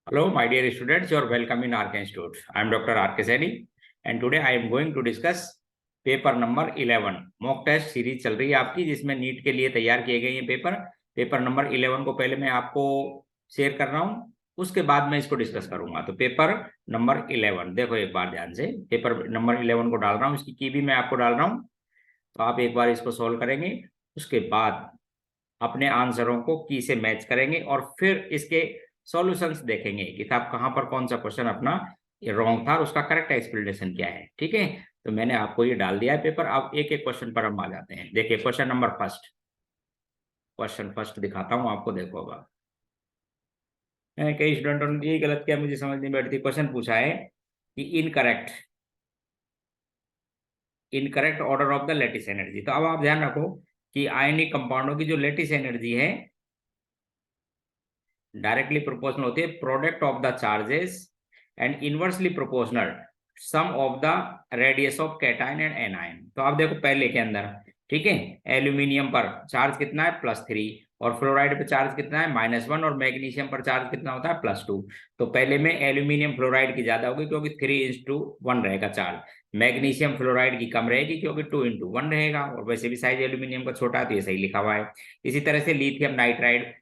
Hello, my dear students. You are welcome in RK Institute. I am Dr. RK Saini, and today I am going to discuss paper number 11। Mock test series चल रही है आपकी, जिसमें NEET के लिए तैयार किए गए हैं पेपर नंबर 11 को पहले मैं आपको शेयर कर रहा हूँ, उसके बाद मैं इसको डिस्कस करूंगा। तो पेपर नंबर 11 देखो एक बार ध्यान से, पेपर नंबर 11 को डाल रहा हूँ, इसकी की भी मैं आपको डाल रहा हूँ। तो आप एक बार इसको सॉल्व करेंगे, उसके बाद अपने आंसरों को की से मैच करेंगे और फिर इसके सॉल्यूशंस देखेंगे कि आप कहां पर कौन सा क्वेश्चन अपना रॉन्ग था और उसका करेक्ट एक्सप्लेनेशन क्या है। ठीक है, तो मैंने आपको ये डाल दिया है पेपर। अब एक एक क्वेश्चन पर हम आ जाते हैं। देखिए क्वेश्चन फर्स्ट दिखाता हूं आपको। देखो अब कई स्टूडेंटों ने ये गलत किया, मुझे समझ नहीं बैठती। क्वेश्चन पूछा है कि incorrect order of the lattice energy. तो अब आप ध्यान रखो कि आयनिक कंपाउंडों की जो लेटिस एनर्जी है डायरेक्टली प्रोपोर्शनल होती है product of the charges and inversely proportional sum of the radius of cation and anion. तो आप देखो पहले के अंदर, ठीक है, एल्यूमिनियम पर चार्ज कितना है +3, और फ्लोराइड पे चार्ज कितना है -1, और मैग्नीशियम पर चार्ज कितना होता है +2। तो पहले में एल्यूमिनियम फ्लोराइड की ज्यादा होगी क्योंकि 3:1 रहेगा चार्ज, मैग्नीशियम फ्लोराइड की कम रहेगी क्योंकि 2:1 रहेगा, और वैसे भी साइज एल्यूमिनियम का छोटा है तो ये सही लिखा हुआ है। इसी तरह से लिथियम नाइट्राइड,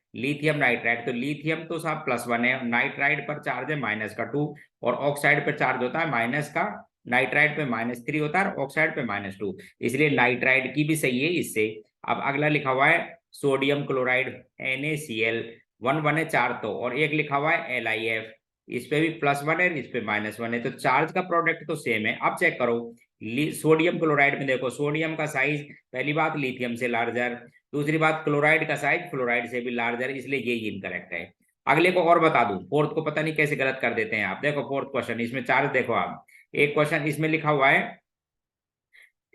तो लिथियम तो साहब +1 है, नाइट्राइड पर चार्ज है -2, और ऑक्साइड पर चार्ज होता है माइनस का, नाइट्राइड पे -3 होता है और ऑक्साइड पे -2, इसलिए नाइट्राइड की भी सही है इससे। अब अगला लिखा हुआ है सोडियम क्लोराइड NaCl, 1 है 4 तो, और एक लिखा हुआ है LiF, इस पे भी +1 है, इस पे -1 है, तो चार्ज का प्रोडक्ट तो सेम है। अब चेक करो सोडियम क्लोराइड में, देखो सोडियम का साइज पहली बात लिथियम से लार्जर, दूसरी बात क्लोराइड का साइज फ्लोराइड से भी लार्जर, इसलिए ये इनकरेक्ट है। अगले को और बता दूं, फोर्थ को पता नहीं कैसे गलत कर देते हैं आप। देखो फोर्थ क्वेश्चन, इसमें चार्ज देखो आप, एक क्वेश्चन इसमें लिखा हुआ है,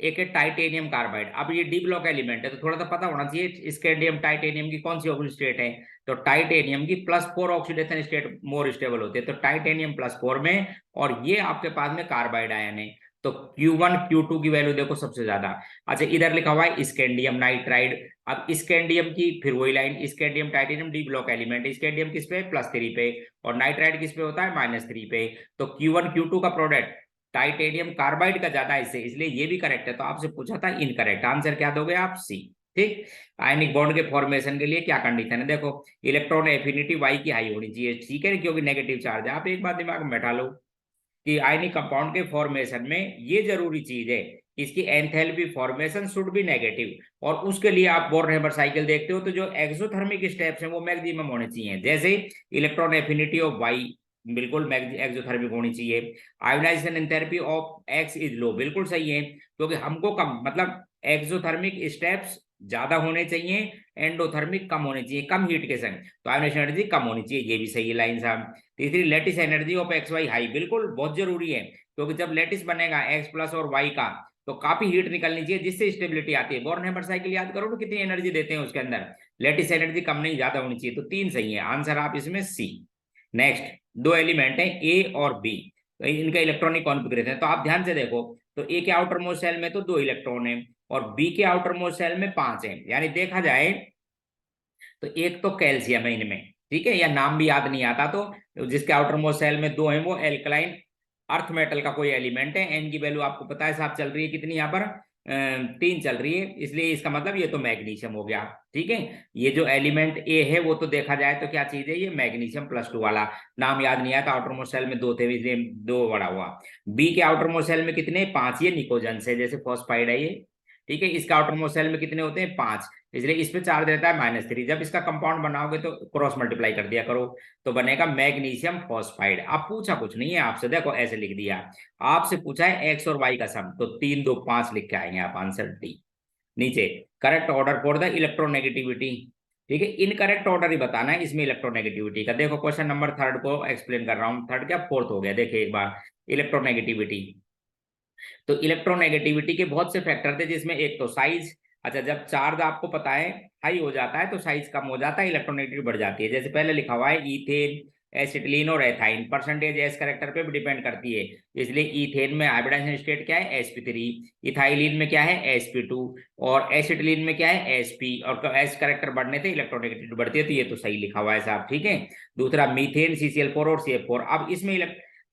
एक है टाइटेनियम कार्बाइड। अब ये डी ब्लॉक एलिमेंट है तो थोड़ा सा पता होना चाहिए स्कैंडियम टाइटेनियम की कौन सी ऑक्सीडेशन स्टेट है। तो टाइटेनियम की +4 ऑक्सीडेशन स्टेट मोर स्टेबल होती है, तो टाइटेनियम +4 में, और ये आपके पास में कार्बाइड आयन है, तो Q1 Q2 की वैल्यू देखो सबसे ज्यादा। अच्छा, इधर लिखा हुआ है स्कैंडियम नाइट्राइड। अब स्कैंडियम की फिर वही line, scandium titanium D block element, scandium किस पे +3 पे, और नाइट्राइड किस पे होता है -3 पे, तो Q1 Q2 का प्रोडक्ट टाइटेनियम कार्बाइड का ज्यादा इससे, इसलिए ये भी करेक्ट है। तो आपसे पूछा था इनकरेक्ट, आंसर क्या दोगे आप? सी। ठीक। आयनिक बॉन्ड के फॉर्मेशन के लिए क्या कंडीशन है? देखो इलेक्ट्रॉन एफिनिटी वाई की हाई होनी चाहिए, ठीक है, क्योंकि नेगेटिव चार्ज है। आप एक बात दिमाग में बैठा लो कि आयनिक कंपाउंड के फॉर्मेशन में ये जरूरी चीज है, इसकी enthalpy formation should be negative, और उसके लिए आप बोर-हेमर साइकिल देखते हो तो जो एक्सोथर्मिक स्टेप्स हैं वो मैक्सिमम होने चाहिए। जैसे इलेक्ट्रॉन एफिनिटी ऑफ वाई बिल्कुल एक्सोथर्मिक होनी चाहिए, ionisation enthalpy of x is low, बिल्कुल सही है, क्योंकि हमको कम मतलब एक्सोथर्मिक स्टेप्स ज्यादा होने चाहिए, एंडोथर्मिक कम होने चाहिए, कम हीट के संग, तो आयोनाइजेशन एनर्जी कम होनी चाहिए, ये भी सही है लाइन साहब। तीसरी lattice energy of X Y high, बिल्कुल बहुत जरूरी है, क्योंकि जब लेटिस बनेगा x+ और y का तो काफी हीट निकलनी चाहिए जिससे स्टेबिलिटी आती है। बोर्न-हेमर साइकिल याद करो तो कितनी एनर्जी देते हैं उसके अंदर, लेटिस एनर्जी कम नहीं ज्यादा होनी चाहिए, तो 3 सही है आंसर आप इसमें सी। नेक्स्ट, दो एलिमेंट है ए और बी, तो इनका इलेक्ट्रॉनिक कॉन्फ़िगरेशन है, तो आप ध्यान से देखो, तो ए के आउटर मोस्ट शेल में तो 2 इलेक्ट्रॉन है और बी के आउटर मोस्ट शेल में 5 है, यानी देखा जाए तो एक तो कैल्शियम है इनमें, ठीक है, या नाम भी याद नहीं आता, तो जिसके आउटर मोस्ट शेल में 2 है वो एल्कलाइन अर्थ मेटल का कोई एलिमेंट है। एन की वैल्यू आपको पता है साहब, चल रही है कितनी यहाँ पर 3 चल रही है, इसलिए इसका मतलब ये तो मैग्नीशियम हो गया। ठीक है, ये जो एलिमेंट ए है वो तो देखा जाए तो क्या चीज है, ये मैग्नीशियम +2 वाला, नाम याद नहीं आया था, आउटर मोस्ट शेल में 2 थे इसलिए 2 बड़ा हुआ। बी के आउटर मोस्ट शेल में कितने? 5, ये निकोजन से, जैसे फॉस्फाइड है ये, ठीक है, इसका आउटर मोस्ट शेल में कितने होते हैं? 5, इसलिए इस पे चार्ज रहता है -3। जब इसका कंपाउंड बनाओगे तो क्रॉस मल्टीप्लाई कर दिया करो, तो बनेगा मैग्नीशियम फॉस्फाइड। अब पूछा कुछ नहीं है आपसे, देखो ऐसे लिख दिया, आपसे पूछा है एक्स और वाई का सम, तो 3 2 5 लिख के आएंगे आप, आंसर डी। नीचे correct order for the electronegativity, ठीक है, इनकरेक्ट ऑर्डर ही बताना है इसमें इलेक्ट्रोनेगेटिविटी का। देखो क्वेश्चन नंबर 3 को एक्सप्लेन कर रहा हूं, थर्ड क्या फोर्थ हो गया, देखिए एक बार इलेक्ट्रोनेगेटिविटी। तो इलेक्ट्रोनेगेटिविटी के बहुत से फैक्टर थे, जिसमें एक तो साइज। अच्छा, जब चार्ज आपको पता है हाई हो जाता है तो साइज कम हो जाता है, इलेक्ट्रोनेगेटिविटी बढ़ जाती है। जैसे पहले लिखा हुआ है इथेन एसिटिलीन और एथाइन परसेंटेज एस कैरेक्टर पे भी डिपेंड करती है, इसलिए इथेन में हाइब्रिडाइजेशन स्टेट क्या है sp3, इथाइलिन में क्या है sp2 और एसिटिलीन में क्या है sp, और एस कैरेक्टर बढ़ने से इलेक्ट्रोनेगेटिविटी बढ़ती है, तो ये तो सही लिखा हुआ है साहब, ठीक है। दूसरा मीथेन CCl4 और CF4, अब इसमें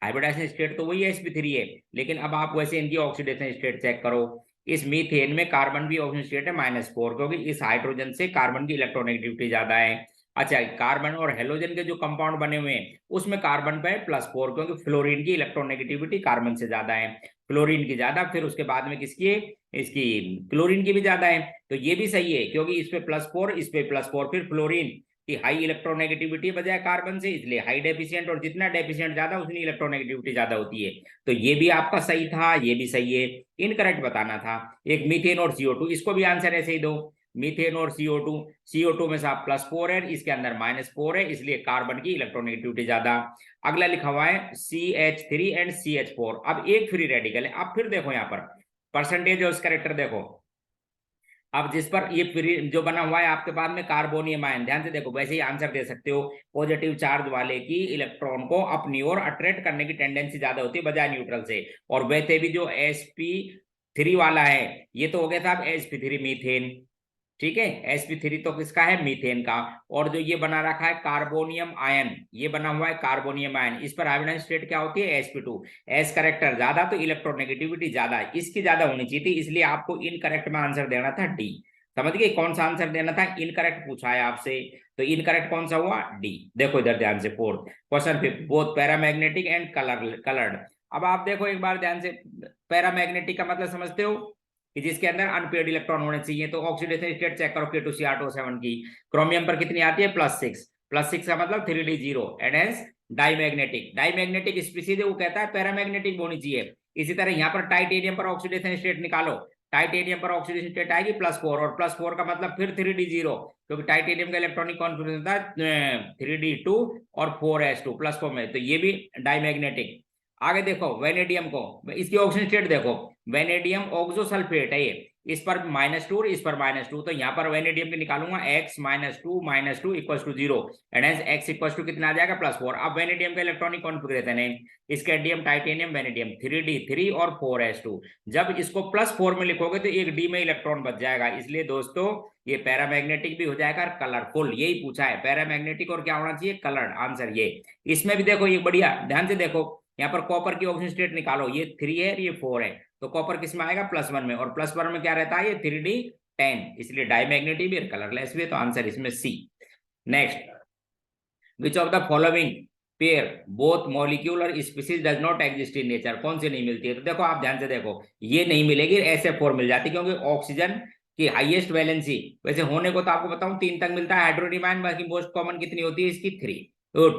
हाइब्रिडाइजेशन स्टेट तो वही sp3 है, लेकिन अब आप वैसे इनकी ऑक्सीडेशन स्टेट चेक करो। इस मीथेन में कार्बन भी ऑक्सीजन स्टेट है -4, क्योंकि इस हाइड्रोजन से कार्बन की इलेक्ट्रोनेगेटिविटी ज्यादा है। अच्छा, कार्बन और हेलोजन के जो कंपाउंड बने हुए हैं उसमें कार्बन पे +4, क्योंकि फ्लोरीन की इलेक्ट्रोनेगेटिविटी कार्बन से ज्यादा है, फ्लोरीन की ज्यादा, फिर उसके बाद में किसकी है, इसकी क्लोरीन की भी ज्यादा है, तो ये भी सही है, क्योंकि इस पे +4, इस पे +4, फिर फ्लोरीन की हाई इलेक्ट्रोनेगेटिविटी बजाय कार्बन से, इसलिए हाई डेफिशिएंट, और जितना डेफिशिएंट ज्यादा उतनी इलेक्ट्रोनेगेटिविटी ज्यादा होती है, तो ये भी आपका सही था, ये भी सही है। इनकरेक्ट बताना था एक मीथेन और CO2, इसको भी आंसर ऐसे ही दो, मीथेन और CO2 में से आप +4 है, इसके अंदर -4 है, इसलिए कार्बन की इलेक्ट्रोनेगेटिविटी ज्यादा। अगला लिखा हुआ है CH3 एंड CH4, अब एक फ्री रेडिकल है, अब फिर देखो यहाँ पर परसेंटेज और कैरेक्टर देखो, अब जिस पर ये फ्री जो बना हुआ है आपके पास में कार्बोनियम आयन, ध्यान से देखो, वैसे ही आंसर दे सकते हो, पॉजिटिव चार्ज वाले की इलेक्ट्रॉन को अपनी ओर अट्रैक्ट करने की टेंडेंसी ज्यादा होती है बजाय न्यूट्रल से, और वैसे भी जो sp3 वाला है ये तो हो गया था अब sp3 मीथेन, ठीक है, sp3 तो किसका है, मीथेन का, और जो ये बना रखा है कार्बोनियम आयन, ये बना हुआ है कार्बोनियम आयन, इस पर हाइब्रिडाइजेशन स्टेट क्या होती है sp2, एस करेक्टर ज्यादा तो इलेक्ट्रोनेगेटिविटी ज्यादा, इसकी ज्यादा होनी चाहिए थी, इसलिए आपको इनकरेक्ट में आंसर देना था डी। समझ गए कौन सा आंसर देना था, इनकरेक्ट पूछा है आपसे, तो इनकरेक्ट कौन सा हुआ, डी। देखो इधर ध्यान से, fourth question, fifth, both paramagnetic and coloured. अब आप देखो एक बार ध्यान से, पैरामैग्नेटिक का मतलब समझते हो कि जिसके अंदर अनपेयर्ड इलेक्ट्रॉन होने चाहिए, तो ऑक्सीडेशन स्टेट चेक करो K2Cr2O7 की, क्रोमियम पर कितनी आती है, +6 का मतलब 3D0, and hence diamagnetic species वो कहता है पैरामैग्नेटिक होनी चाहिए। इसी तरह यहाँ पर टाइटेनियम पर ऑक्सीडेशन स्टेट निकालो, टाइटेनियम पर ऑक्सीडेशन स्टेट आएगी +4, और +4 का मतलब फिर 3D0, क्योंकि टाइटेनियम का इलेक्ट्रॉनिक कॉन्फिगरेशन होता है 3D2 और 4s2 +4 में, तो ये भी डाईमैग्नेटिक। आगे देखो वेनेडियम को, इसकी ऑक्सीजन स्टेट देखो, वेनेडियम ऑक्सोसल्फेट है ये, इस पर -2 इस पर -2, तो यहाँ पर वेनेडियम की निकालूंगा x -2 = 0, एंड हेंस x = कितना आ जाएगा, +4। अब वेनेडियम का इलेक्ट्रॉनिक कॉन्फिगरेशन है, स्कैंडियम टाइटेनियम वेनेडियम 3D3 और 4s2, जब इसको +4 में लिखोगे तो एक d में इलेक्ट्रॉन बच जाएगा, इसलिए दोस्तों ये पैरामैग्नेटिक भी हो जाएगा और कलरफुल, यही पूछा है, पैरामैग्नेटिक और क्या होना चाहिए, कलर्ड, आंसर ये। इसमें भी देखो ये बढ़िया, ध्यान से देखो, यहाँ पर कॉपर की ऑक्सीजन स्टेट निकालो, ये 3 है ये 4 है, तो कॉपर किस में आएगा, +1 में, और +1 में क्या रहता है, ये 3D10, इसलिए डाईमैग्नेटिक भी और कलरलेस भी, तो आंसर इसमें C. Next, which of the following pair both molecule और species does not exist in nature, कौन सी नहीं मिलती है, तो देखो आप ध्यान से देखो, ये नहीं मिलेगी, SF4 मिल जाती, क्योंकि ऑक्सीजन की हाईएस्ट वैलेंसी, वैसे होने को तो आपको बताऊं 3 तक मिलता है हाइड्रोजन आयन, बाकी मोस्ट कॉमन कितनी होती है इसकी, 3, तो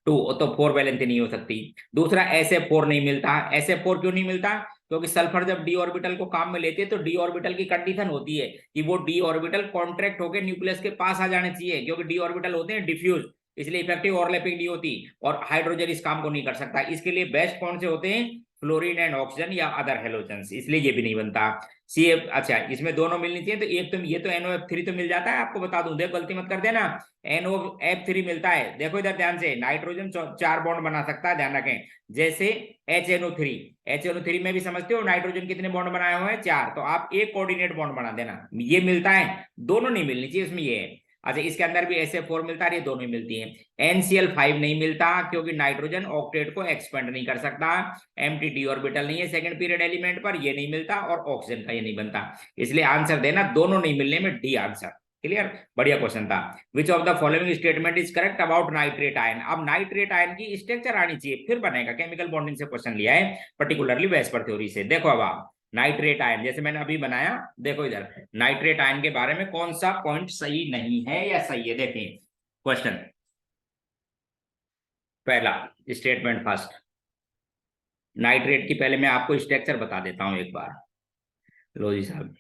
2 तो 4 वैलेंसी नहीं हो सकती। दूसरा SF4 नहीं मिलता, SF4 क्यों नहीं मिलता, क्योंकि सल्फर जब डी ऑर्बिटल को काम में लेते हैं तो डी ऑर्बिटल की कंडीशन होती है कि वो डी ऑर्बिटल कॉन्ट्रैक्ट होकर न्यूक्लियस के पास आ जाने चाहिए, क्योंकि डी ऑर्बिटल होते हैं डिफ्यूज, इसलिए इफेक्टिव ओवरलैपिंग नहीं होती, और हाइड्रोजन इस काम को नहीं कर सकता, इसके लिए बेस्ट कौन से होते हैं, फ्लोरीन एंड ऑक्सीजन या अदर हेलोजन्स, इसलिए ये भी नहीं बनता। CF, अच्छा इसमें दोनों मिलनी चाहिए, तो एक तो ये तो NOF3 तो मिल जाता है, आपको बता दूं, देखो गलती मत कर देना, NOF3 मिलता है, देखो इधर ध्यान से, नाइट्रोजन 4 बॉन्ड बना सकता है, ध्यान रखें, जैसे HNO3 में भी समझते हो नाइट्रोजन कितने बॉन्ड बनाए हुए हैं, 4, तो आप एक कोऑर्डिनेट बॉन्ड बना देना, ये मिलता है, दोनों नहीं मिलनी चाहिए इसमें, ये है। अच्छा, इसके अंदर भी SF4 मिलता है, ये दोनों ही मिलती हैं। NCl5 नहीं मिलता, क्योंकि नाइट्रोजन ऑक्टेट को एक्सपेंड नहीं कर सकता, एम्प्टी डी ऑर्बिटल नहीं है सेकंड पीरियड एलिमेंट पर, ये नहीं मिलता, और ऑक्सीजन का ये नहीं बनता, इसलिए आंसर देना दोनों नहीं मिलने में डी आंसर। क्लियर, बढ़िया क्वेश्चन था। विच of the following statement is correct about nitrate ion, अब नाइट्रेट आयन की स्ट्रक्चर आनी चाहिए, फिर बनेगा, केमिकल बॉन्डिंग से क्वेश्चन लिया है, पर्टिकुलरली वेस्पर थ्योरी से। देखो अब आप नाइट्रेट आयन जैसे मैंने अभी बनाया, देखो इधर नाइट्रेट आयन के बारे में कौन सा पॉइंट सही नहीं है या सही है, देखें क्वेश्चन, पहला स्टेटमेंट फर्स्ट, नाइट्रेट की पहले मैं आपको स्ट्रक्चर बता देता हूं एक बार, लो जी साहब,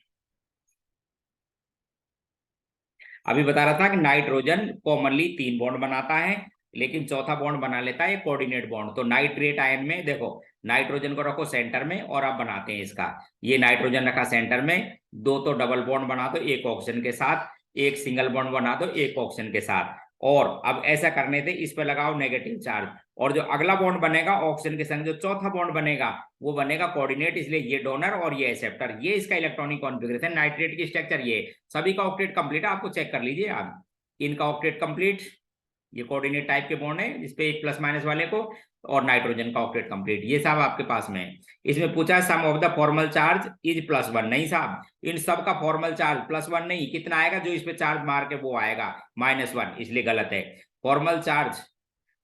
अभी बता रहा था कि नाइट्रोजन कॉमनली 3 बॉन्ड बनाता है, लेकिन चौथा बॉन्ड बना लेता है कोऑर्डिनेट बॉन्ड, तो नाइट्रेट आयन में देखो, नाइट्रोजन को रखो सेंटर में और आप बनाते हैं इसका, ये नाइट्रोजन रखा सेंटर में, 2 तो डबल बॉन्ड बना दो एक ऑक्सीजन के साथ, एक सिंगल बॉन्ड बना दो एक ऑक्सीजन के साथ, और अब ऐसा करने थे, इस पे लगाओ नेगेटिव चार्ज, और जो अगला बॉन्ड बनेगा ऑक्सीजन के संग जो चौथा बॉन्ड बनेगा वो बनेगा कोऑर्डिनेट, इसलिए ये डोनर और ये एक्सेप्टर। ये इसका इलेक्ट्रॉनिक कॉन्फ़िगरेशन, नाइट्रेट की स्ट्रक्चर ये सभी का ऑक्टेट कंप्लीट है, आपको चेक कर लीजिए आप, इनका ऑक्टेट कंप्लीट, ये कोऑर्डिनेट टाइप के बॉन्ड है जिसपे एक प्लस माइनस वाले को, और नाइट्रोजन का ऑक्टेट कंप्लीट, ये सब आपके पास में है। इसमें पूछा है sum of the formal charge is +1, नहीं साहब, इन सब का फॉर्मल चार्ज +1 नहीं, कितना आएगा जो इस पे चार्ज मार के वो आएगा -1, इसलिए गलत है। Formal charge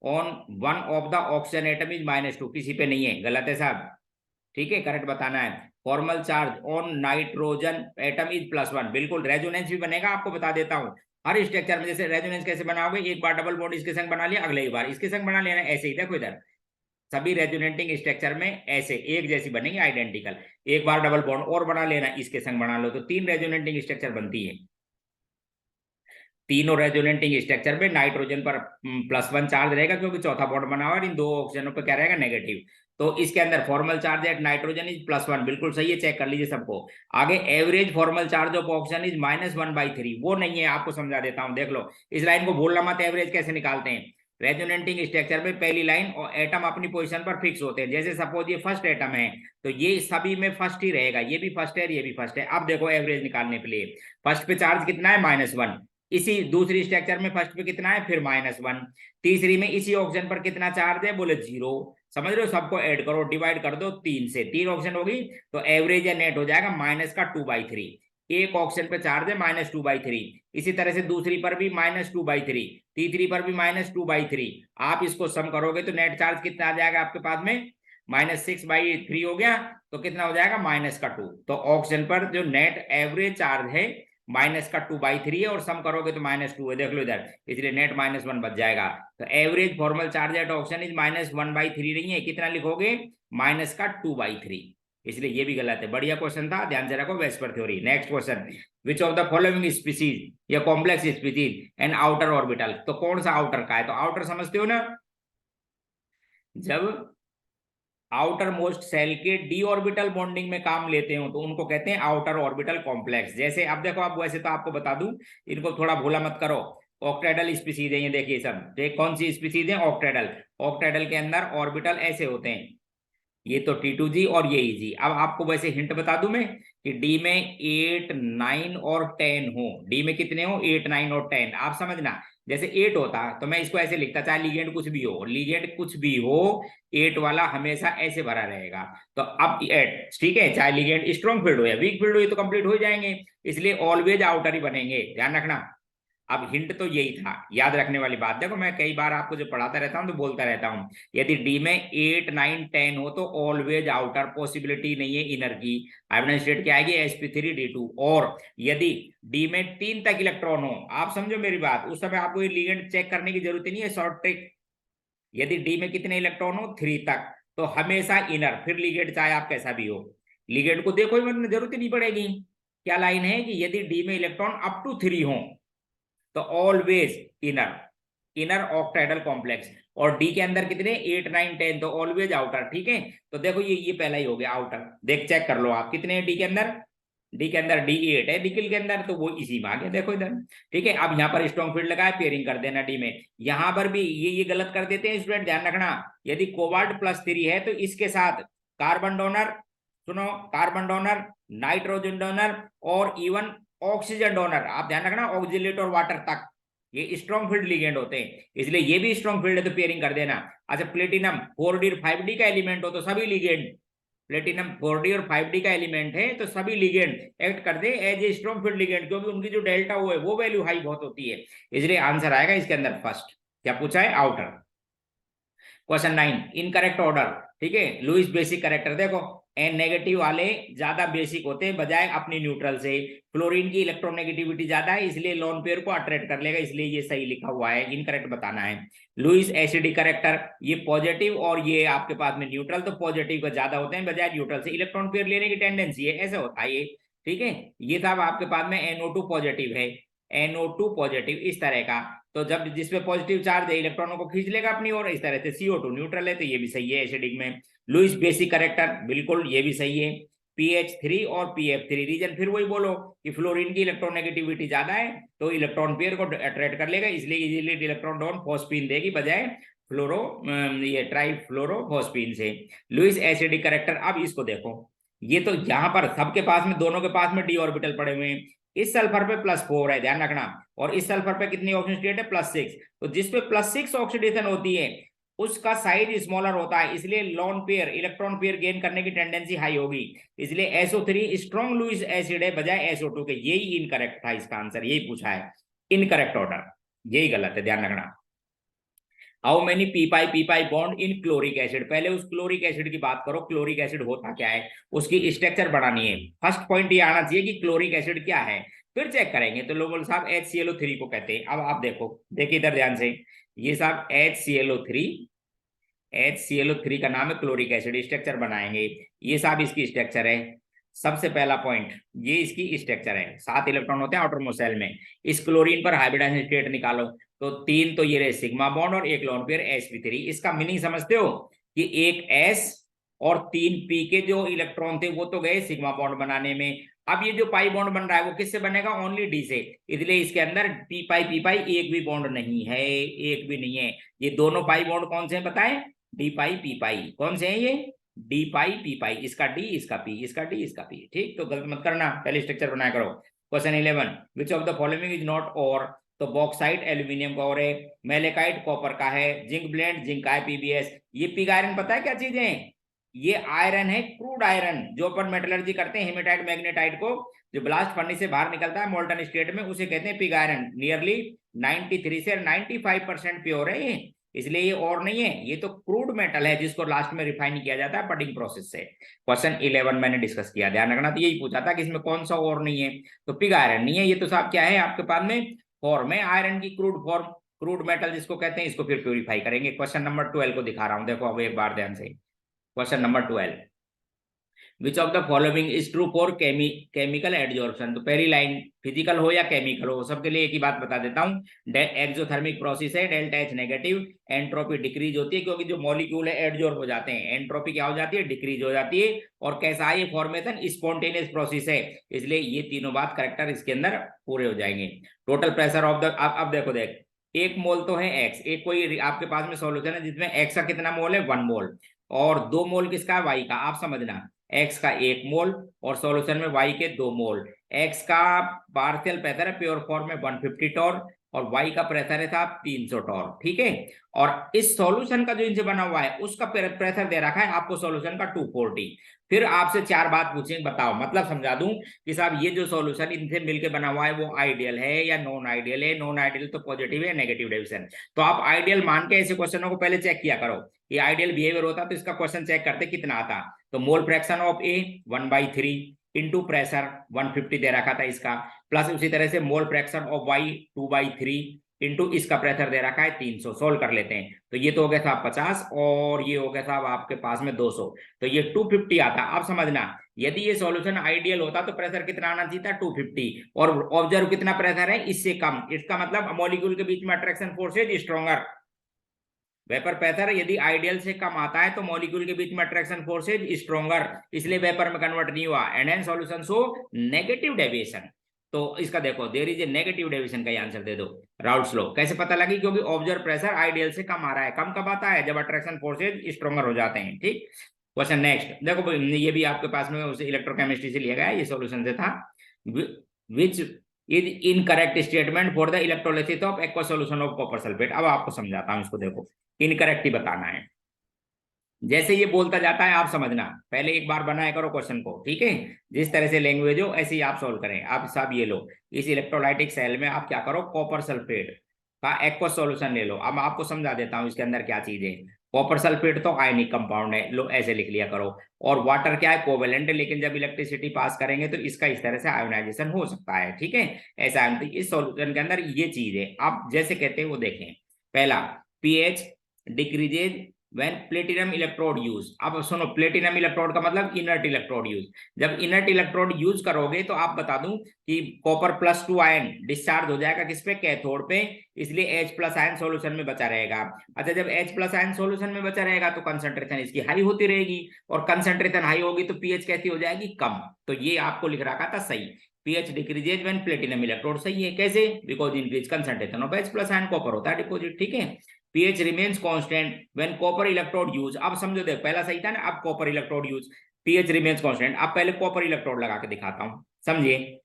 on one of the oxygen atom is -2, किसी पे नहीं है, गलत है साहब, ठीक है, करेक्ट बताना है। Formal charge on nitrogen atom is +1, बिल्कुल। रेजोनेंस भी बनेगा, आपको बता देता हूँ हर स्ट्रक्चर में। जैसे रेजोनेंस कैसे बनाओगे, एक बार डबल बॉन्ड इसके संग बना लिया, अगले ही बार इसके संग बना लिया, ऐसे ही देखो इधर सभी रेजोनेटिंग स्ट्रक्चर में ऐसे एक जैसी बनेगी, आइडेंटिकल। एक बार डबल बॉन्ड और बना लेना, इसके संग बना लो, तो 3 रेजोनेटिंग स्ट्रक्चर बनती है। तीनों रेजोनेटिंग स्ट्रक्चर में नाइट्रोजन पर +1 चार्ज रहेगा क्योंकि चौथा बॉन्ड बना हुआ है, इन दो ऑक्सीजनों पर क्या रहेगा, नेगेटिव। तो इसके अंदर formal charge at nitrogen is +1, बिल्कुल सही है, चेक कर लीजिए सबको। आगे average formal charge of oxygen is -1/3, वो नहीं है, आपको समझा देता हूं, देख लो इस लाइन को भूलना मत। एवरेज कैसे निकालते हैं, रेजोनेटिंग स्ट्रक्चर में पहली लाइन और एटम अपनी पोजीशन पर फिक्स होते हैं। जैसे सपोज ये फर्स्ट एटम है तो ये सभी में फर्स्ट ही रहेगा, ये भी फर्स्ट है, ये भी फर्स्ट है। अब देखो एवरेज निकालने के लिए, फर्स्ट पे चार्ज कितना है, -1, इसी दूसरी स्ट्रक्चर में फर्स्ट पे कितना है, फिर -1, तीसरी में इसी ऑक्सीजन पर कितना चार्ज है, बोले 0, समझ रहे हो, सबको ऐड करो, डिवाइड कर दो 3 से, 3 ऑक्सीजन होगी तो एवरेज या नेट हो जाएगा -2/3। एक ऑक्सीजन पे चार्ज है -2/3, इसी तरह से दूसरी पर भी -2/3, तीसरी पर भी -2/3। आप इसको सम करोगे तो नेट चार्ज कितना आ जाएगा आपके पास में, -6/3 हो गया, तो कितना हो जाएगा, -2। तो ऑक्सीजन पर जो नेट एवरेज चार्ज है -2/3 है, और सम करोगे तो -2 है, देख लो इधर, इसलिए नेट -1 बच जाएगा। तो average formal charge at oxygen is -1/3 नहीं है, कितना लिखोगे, -2/3, इसलिए ये भी गलत है। बढ़िया क्वेश्चन था, ध्यान से रखो, VSEPR theory. Next question, which of the following species, या complex species and outer orbital, तो कौन सा आउटर का है, तो आउटर समझते हो ना, जब आउटर मोस्ट सेल के डी ऑर्बिटल बॉन्डिंग में काम लेते हो तो उनको कहते हैं आउटर ऑर्बिटल कॉम्प्लेक्स। जैसे अब देखो, आप वैसे तो आपको बता दूं, इनको थोड़ा भूला मत करो, ऑक्टेडल स्पीसीज है ये, देखिए सब, तो कौन सी स्पीसीज है, ऑक्टेडल। ऑक्टेडल के अंदर ऑर्बिटल ऐसे होते हैं, ये तो T2G और ये EG। अब आपको वैसे हिंट बता दूं मैं कि डी में 8, 9 और 10 हो, डी में कितने हो, 8, 9 और 10, आप समझना। जैसे 8 होता तो मैं इसको ऐसे लिखता, चाहे लिगेंड कुछ भी हो, लिगेंड कुछ भी हो, 8 वाला हमेशा ऐसे भरा रहेगा। तो अब 8 ठीक है, चाहे लिगेंड स्ट्रॉन्ग फील्ड हो या वीक फील्ड हो, ये तो कंप्लीट हो जाएंगे, इसलिए ऑलवेज आउटर ही बनेंगे, ध्यान रखना। अब हिंट तो यही था, याद रखने वाली बात। देखो मैं कई बार आपको जो पढ़ाता रहता हूँ तो बोलता रहता हूँ, यदि डी में 8, 9, 10 हो तो ऑलवेज आउटर, पॉसिबिलिटी नहीं है इनर की। हाइब्रिडाइज्ड स्टेट क्या आएगी, sp3d2। और यदि डी में 3 तक इलेक्ट्रॉन हो, आप समझो मेरी बात, उस समय आपको ये लिगेंड चेक करने की जरूरत नहीं है, शॉर्ट ट्रिक। यदि डी में कितने इलेक्ट्रॉन हो, 3 तक, तो हमेशा इनर, फिर लिगेंड चाहे आप कैसा भी हो, लिगेंड को देखो ही जरूरत ही नहीं पड़ेगी। क्या लाइन है कि यदि डी में इलेक्ट्रॉन अप टू 3 हो तो ऑलवेज इनर, इनर ऑक्टाइडल कॉम्प्लेक्स। और डी के अंदर कितने, 8, 9, 10, तो ऑलवेज आउटर, ठीक है। तो देखो ये पहला ही हो गया आउटर, देख चेक कर लो आप, कितने डी के अंदर, डी के अंदर D8 है निकल के अंदर, तो वो इसी में आ गया, देखो इधर, ठीक है। अब यहाँ पर स्ट्रॉन्ग फील्ड लगा है, पेयरिंग कर देना डी में। यहाँ पर भी ये गलत कर देते हैं स्टूडेंट, ध्यान रखना, यदि कोबाल्ट +3 है तो इसके साथ कार्बन डोनर, सुनो, कार्बन डोनर, नाइट्रोजन डोनर और इवन ऑक्सीजन डोनर, आप ध्यान रखना, ऑक्सीलेट और वाटर तक, ये स्ट्रॉन्ग फील्ड लिगेंड होते हैं, इसलिए ये भी स्ट्रॉन्ग फील्ड है तो पेयरिंग कर देना। अच्छा, प्लेटिनम 4D और 5D का एलिमेंट हो तो सभी लिगेंड, प्लेटिनम 4D और 5D का एलिमेंट है तो सभी लिगेंड एक्ट कर दे as a strong field ligand, क्योंकि उनकी जो डेल्टा वो है वो वैल्यू हाई बहुत होती है, इसलिए आंसर आएगा इसके अंदर फर्स्ट। क्या पूछा है, आउटर। क्वेश्चन 9, इनकरेक्ट ऑर्डर, ठीक है, लुईस बेसिक करेक्टर, देखो एन नेगेटिव वाले ज्यादा बेसिक होते हैं बजाय अपनी न्यूट्रल से। फ्लोरीन की इलेक्ट्रोनेगेटिविटी ज्यादा है इसलिए लोन पेयर को अट्रैक्ट कर लेगा, इसलिए ये सही लिखा हुआ है, इनकरेक्ट बताना है। लुईस एसिडी करेक्टर, ये पॉजिटिव और ये आपके पास में न्यूट्रल, तो पॉजिटिव का ज्यादा होते हैं बजाय न्यूट्रल से, इलेक्ट्रॉन पेयर लेने की टेंडेंसी है, ऐसा होता है ये, ठीक है। ये था आपके पास में NO2 पॉजिटिव है, NO2 पॉजिटिव इस तरह का, तो जब जिसपे पॉजिटिव चार्ज है इलेक्ट्रॉनों को खींच लेगा अपनी ओर, इस तरह से CO2 न्यूट्रल है तो ये भी सही है एसिडिक में। लुईस बेसिक करेक्टर, बिल्कुल ये भी सही है, PH3 और PF3। रीजन फिर वही बोलो कि फ्लोरीन की इलेक्ट्रोनेगेटिविटी ज्यादा है तो इलेक्ट्रॉन पेयर को अट्रैक्ट कर लेगा, इसलिए इजीली इलेक्ट्रॉन डाउन फॉस्फीन देगी बजाय फ्लोरो ये ट्राइफ्लोरोफॉस्फीन से। लुईस एसिडिक करेक्टर, अब इसको देखो, ये तो यहाँ पर सबके पास में, दोनों के पास में डी ऑर्बिटल पड़े हुए हैं। इस सल्फर पे +4 है, ध्यान रखना, और इस सल्फर पे कितनी ऑक्सीजन स्टेट है, +6। तो जिसपे +6 ऑक्सीडेशन होती है उसका साइज स्मॉलर होता है, इसलिए lone pair electron pair gain करने की टेंडेंसी हाई होगी, इसलिए SO3 स्ट्रॉन्ग लुईस एसिड है बजाय SO2 के। यही इनकरेक्ट था, इसका आंसर यही पूछा है, इनकरेक्ट ऑर्डर, यही गलत है, ध्यान रखना। How many p pi bond in chloric acid, पहले उस क्लोरिक एसिड की बात करो, क्लोरिक एसिड होता क्या है, उसकी स्ट्रक्चर बढ़ानी है। फर्स्ट पॉइंट ये आना चाहिए कि क्लोरिक एसिड क्या है, फिर चेक करेंगे। तो लोगों साहब HClO3 को कहते हैं। अब आप देखो, देखिए इधर ध्यान से, ये साहब HClO3 का नाम है क्लोरिक एसिड, स्ट्रक्चर बनाएंगे, ये साहब इसकी स्ट्रक्चर है। सबसे पहला पॉइंट, ये इसकी स्ट्रक्चर है, 7 इलेक्ट्रॉन होते हैं आउटर मोस्ट शेल में। इस क्लोरीन पर हाइब्रिडाइजेशन स्टेट निकालो, तो 3 तो ये रहे सिग्मा बॉन्ड और एक लोन पेयर sp3। इसका मीनिंग समझते हो कि एक S और 3 P के जो इलेक्ट्रॉन थे वो तो गए सिग्मा बॉन्ड बनाने में। अब ये जो पाई बॉन्ड बन रहा है वो किससे बनेगा, ओनली D से, इसलिए इसके अंदर पी पाई एक भी बॉन्ड नहीं है, एक भी नहीं है। ये दोनों पाई बॉन्ड कौन से हैं बताएं, D पाई P पाई, कौन से हैं ये, D पाई P पाई, इसका D इसका P, इसका D इसका P, ठीक। तो गलत मत करना, पहले स्ट्रक्चर बनाया करो। Question 11, which of the following is not और, तो बॉक्साइट एल्यूमिनियम का और है, मेलेकाइट कॉपर का है, जिंक ब्लेंड जिंक का है, PbS। ये पिग आयरन पता है क्या चीज है, ये आयरन है, क्रूड आयरन, जो अपन मेटलर्जी करते हैं हेमेटाइट मैग्नेटाइट को, जो ब्लास्ट फर्नेस से बाहर निकलता है मोल्टन स्टेट में, उसे कहते हैं पिग आयरन। नियरली 93 से 95% प्योर है ये, इसलिए ये और नहीं है, ये तो क्रूड मेटल है जिसको लास्ट में रिफाइन किया जाता है पटिंग प्रोसेस से। क्वेश्चन 11 मैंने डिस्कस किया, ध्यान रखना। तो यही पूछा था कि इसमें कौन सा और नहीं है, तो पिग आयरन नहीं है ये, तो साहब क्या है आपके पास में, फॉर्म है आयरन की, क्रूड फॉर्म, क्रूड मेटल जिसको कहते हैं, इसको फिर प्यूरिफाई करेंगे। क्वेश्चन नंबर 12 को दिखा रहा हूं, देखो अब एक बार ध्यान से। Question number 12, which of the following is true for chemical adsorption. तो पहली लाइन फिजिकल हो या केमिकल हो, सबके लिए एक ही बात बता देता हूँ, एक्सोथर्मिक प्रोसेस है, delta H negative, entropy decrease होती है, क्योंकि जो मॉलिक्यूल है एडजॉर्ब हो जाते हैं, एंट्रोपी क्या हो जाती है, डिक्रीज हो जाती है। और कैसा है ये फॉर्मेशन, स्पॉन्टेनियस प्रोसेस है, इसलिए ये तीनों बात करेक्टर इसके अंदर पूरे हो जाएंगे। टोटल प्रेशर ऑफ द, अब देखो देख, एक मोल तो है X, एक कोई आपके पास में सॉल्यूशन है जिसमें X का कितना मोल है, 1 मोल, और 2 मोल किसका है, Y का। आप समझना, X का 1 मोल और सॉल्यूशन में Y के 2 मोल। X का पार्शियल प्रेशर है प्योर फॉर्म में 150 टॉर, और Y का प्रेशर है साहब 300 टॉर, ठीक है। और इस सॉल्यूशन का जो इनसे बना हुआ है उसका प्रेशर दे रखा है आपको सॉल्यूशन का 240। फिर आपसे 4 बात पूछेंगे, बताओ, मतलब समझा दूं कि साहब ये जो सॉल्यूशन इनसे मिलकर बना हुआ है वो आइडियल है या नॉन आइडियल है, नॉन आइडियल तो पॉजिटिव है, नेगेटिव डिविजन। तो आप आइडियल मान के ऐसे क्वेश्चनों को पहले चेक किया करो, ये आइडियल बिहेवियर होता तो इसका क्वेश्चन चेक करते कितना आता। तो mole fraction of A 1/3 into pressure 150 दे रखा था इसका, प्लस उसी तरह से mole fraction of Y 2/3 into इसका प्रेशर दे रखा है 300। सोल्व कर लेते हैं, तो ये तो हो गया साहब 50 और ये हो गया साहब आपके पास में 200, तो ये 250 आता। आप समझना, यदि ये सॉल्यूशन आइडियल होता तो प्रेशर कितना आना चाहिए था, 250, और ऑब्जर्व कितना प्रेशर है, इससे कम। इसका मतलब मॉलिक्यूल के बीच में attraction force is stronger. Vapour pressure यदि आइडियल से कम आता है तो मॉलिक्यूल के बीच में अट्रैक्शन फोर्स इज स्ट्रॉन्गर, इसलिए वेपर में कन्वर्ट नहीं हुआ, and hence solution show negative deviation. तो इसका देखो, there is a negative deviation का आंसर दे दो। राउल्ट्स लॉ कैसे पता लगी, क्योंकि ऑब्जर्व प्रेशर आइडियल से कम आ रहा है। कम कब आता है, जब अट्रैक्शन फोर्सेज स्ट्रॉन्गर हो जाते हैं, ठीक। क्वेश्चन नेक्स्ट देखो, ये भी आपके पास में उसे इलेक्ट्रोकेमिस्ट्री से लिया गया है, ये सॉल्यूशन से था। Which is incorrect statement for the electrolysis of aqua solution of copper sulphate. अब आपको समझाता हूं, इसको देखो, इनकरेक्ट ही बताना है। जैसे ये बोलता जाता है आप समझना, पहले एक बार बनाया करो क्वेश्चन को, ठीक है। जिस तरह से लैंग्वेज हो ऐसे ही आप सोल्व करें। आप साहब ये लो, इस इलेक्ट्रोलाइटिक सेल में आप क्या करो, कॉपर सल्फेट का एक्वा सॉल्यूशन ले लो। अब आपको समझा देता हूं इसके अंदर क्या चीज है। कॉपर सल्फेट तो आयनिक कंपाउंड है, लो ऐसे लिख लिया करो, और वाटर क्या है, कोवेलेंट है, लेकिन जब इलेक्ट्रिसिटी पास करेंगे तो इसका इस तरह से आयोनाइजेशन हो सकता है, ठीक है। ऐसा इस सॉल्यूशन के अंदर ये चीज है। आप जैसे कहते हैं वो देखें, पहला pH decreases when platinum electrode use. अब सुनो, प्लेटिनम इलेक्ट्रोड का मतलब इनर्ट इलेक्ट्रोड यूज। जब इनर्ट इलेक्ट्रोड यूज करोगे तो आप बता दूं कि कॉपर +2 आयन डिस्चार्ज हो जाएगा किस पे, कैथोड पे, इसलिए H+ आयन सॉल्यूशन में बचा रहेगा। अच्छा, जब H+ आयन सॉल्यूशन में बचा रहेगा तो कंसंट्रेशन इसकी हाई होती रहेगी, और कंसंट्रेशन हाई होगी तो पीएच कैसी हो जाएगी, कम। तो ये आपको लिख रखा था सही, pH decreases when platinum electrode. सही है, कैसे, because increase concentration of H+ ion, copper होता है डिपोजिट, ठीक है। pH remains constant when copper electrode use. अब समझो, देख पहला सही था ना, अब copper electrode use, pH remains constant. अब पहले कॉपर इलेक्ट्रोड लगा के दिखाता हूं, समझिए।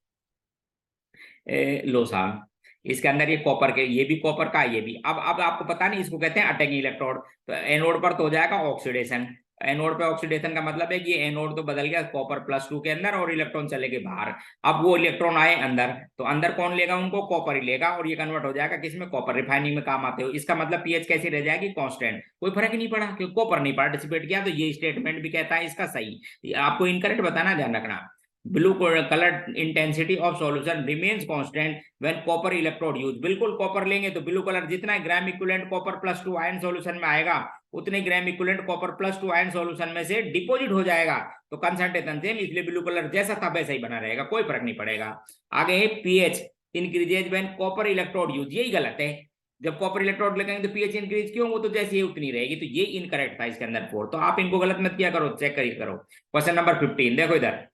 लो साहब, इसके अंदर ये कॉपर के, ये भी कॉपर का, ये भी। अब आपको पता नहीं, इसको कहते हैं अटैकिंग इलेक्ट्रोड। तो एनोड पर तो हो जाएगा ऑक्सीडेशन। एनोड पे ऑक्सीडेशन का मतलब है कि एनोड तो बदल गया कॉपर +2 के अंदर, और इलेक्ट्रॉन चले गए बाहर। अब वो इलेक्ट्रॉन आए अंदर, तो अंदर कौन लेगा उनको, कॉपर ही लेगा, और ये कन्वर्ट हो जाएगा किसमें, कॉपर। रिफाइनिंग में काम आते हो, इसका मतलब पीएच कैसी रह जाएगी, कांस्टेंट। कोई फर्क ही नहीं पड़ा क्योंकि कॉपर नहीं पार्टिसिपेट किया। तो ये स्टेटमेंट भी कहता है इसका सही। आपको इनकरेक्ट बताना, ध्यान रखना। Blue colour intensity of solution remains constant when copper electrode use. बिल्कुल कॉपर लेंगे तो ब्लू कलर, जितना gram equivalent copper +2 ion solution में आएगा, उतने gram equivalent copper +2 ion solution में से डिपॉजिट हो जाएगा। तो कंसंट्रेशन सेम, इसलिए ब्लू कलर जैसा था वैसा ही बना रहेगा, कोई फर्क नहीं पड़ेगा। आगे है pH increases when copper electrode use. यही गलत है, जब कॉपर इलेक्ट्रोड लगाएंगे तो पीएच इंक्रीज क्यों, वो तो जैसी है उतनी रहेगी। तो ये इनकरेक्ट था इसके अंदर 4। तो आप इनको गलत मत किया करो, चेक करिए करो। क्वेश्चन नंबर 15 देखो इधर,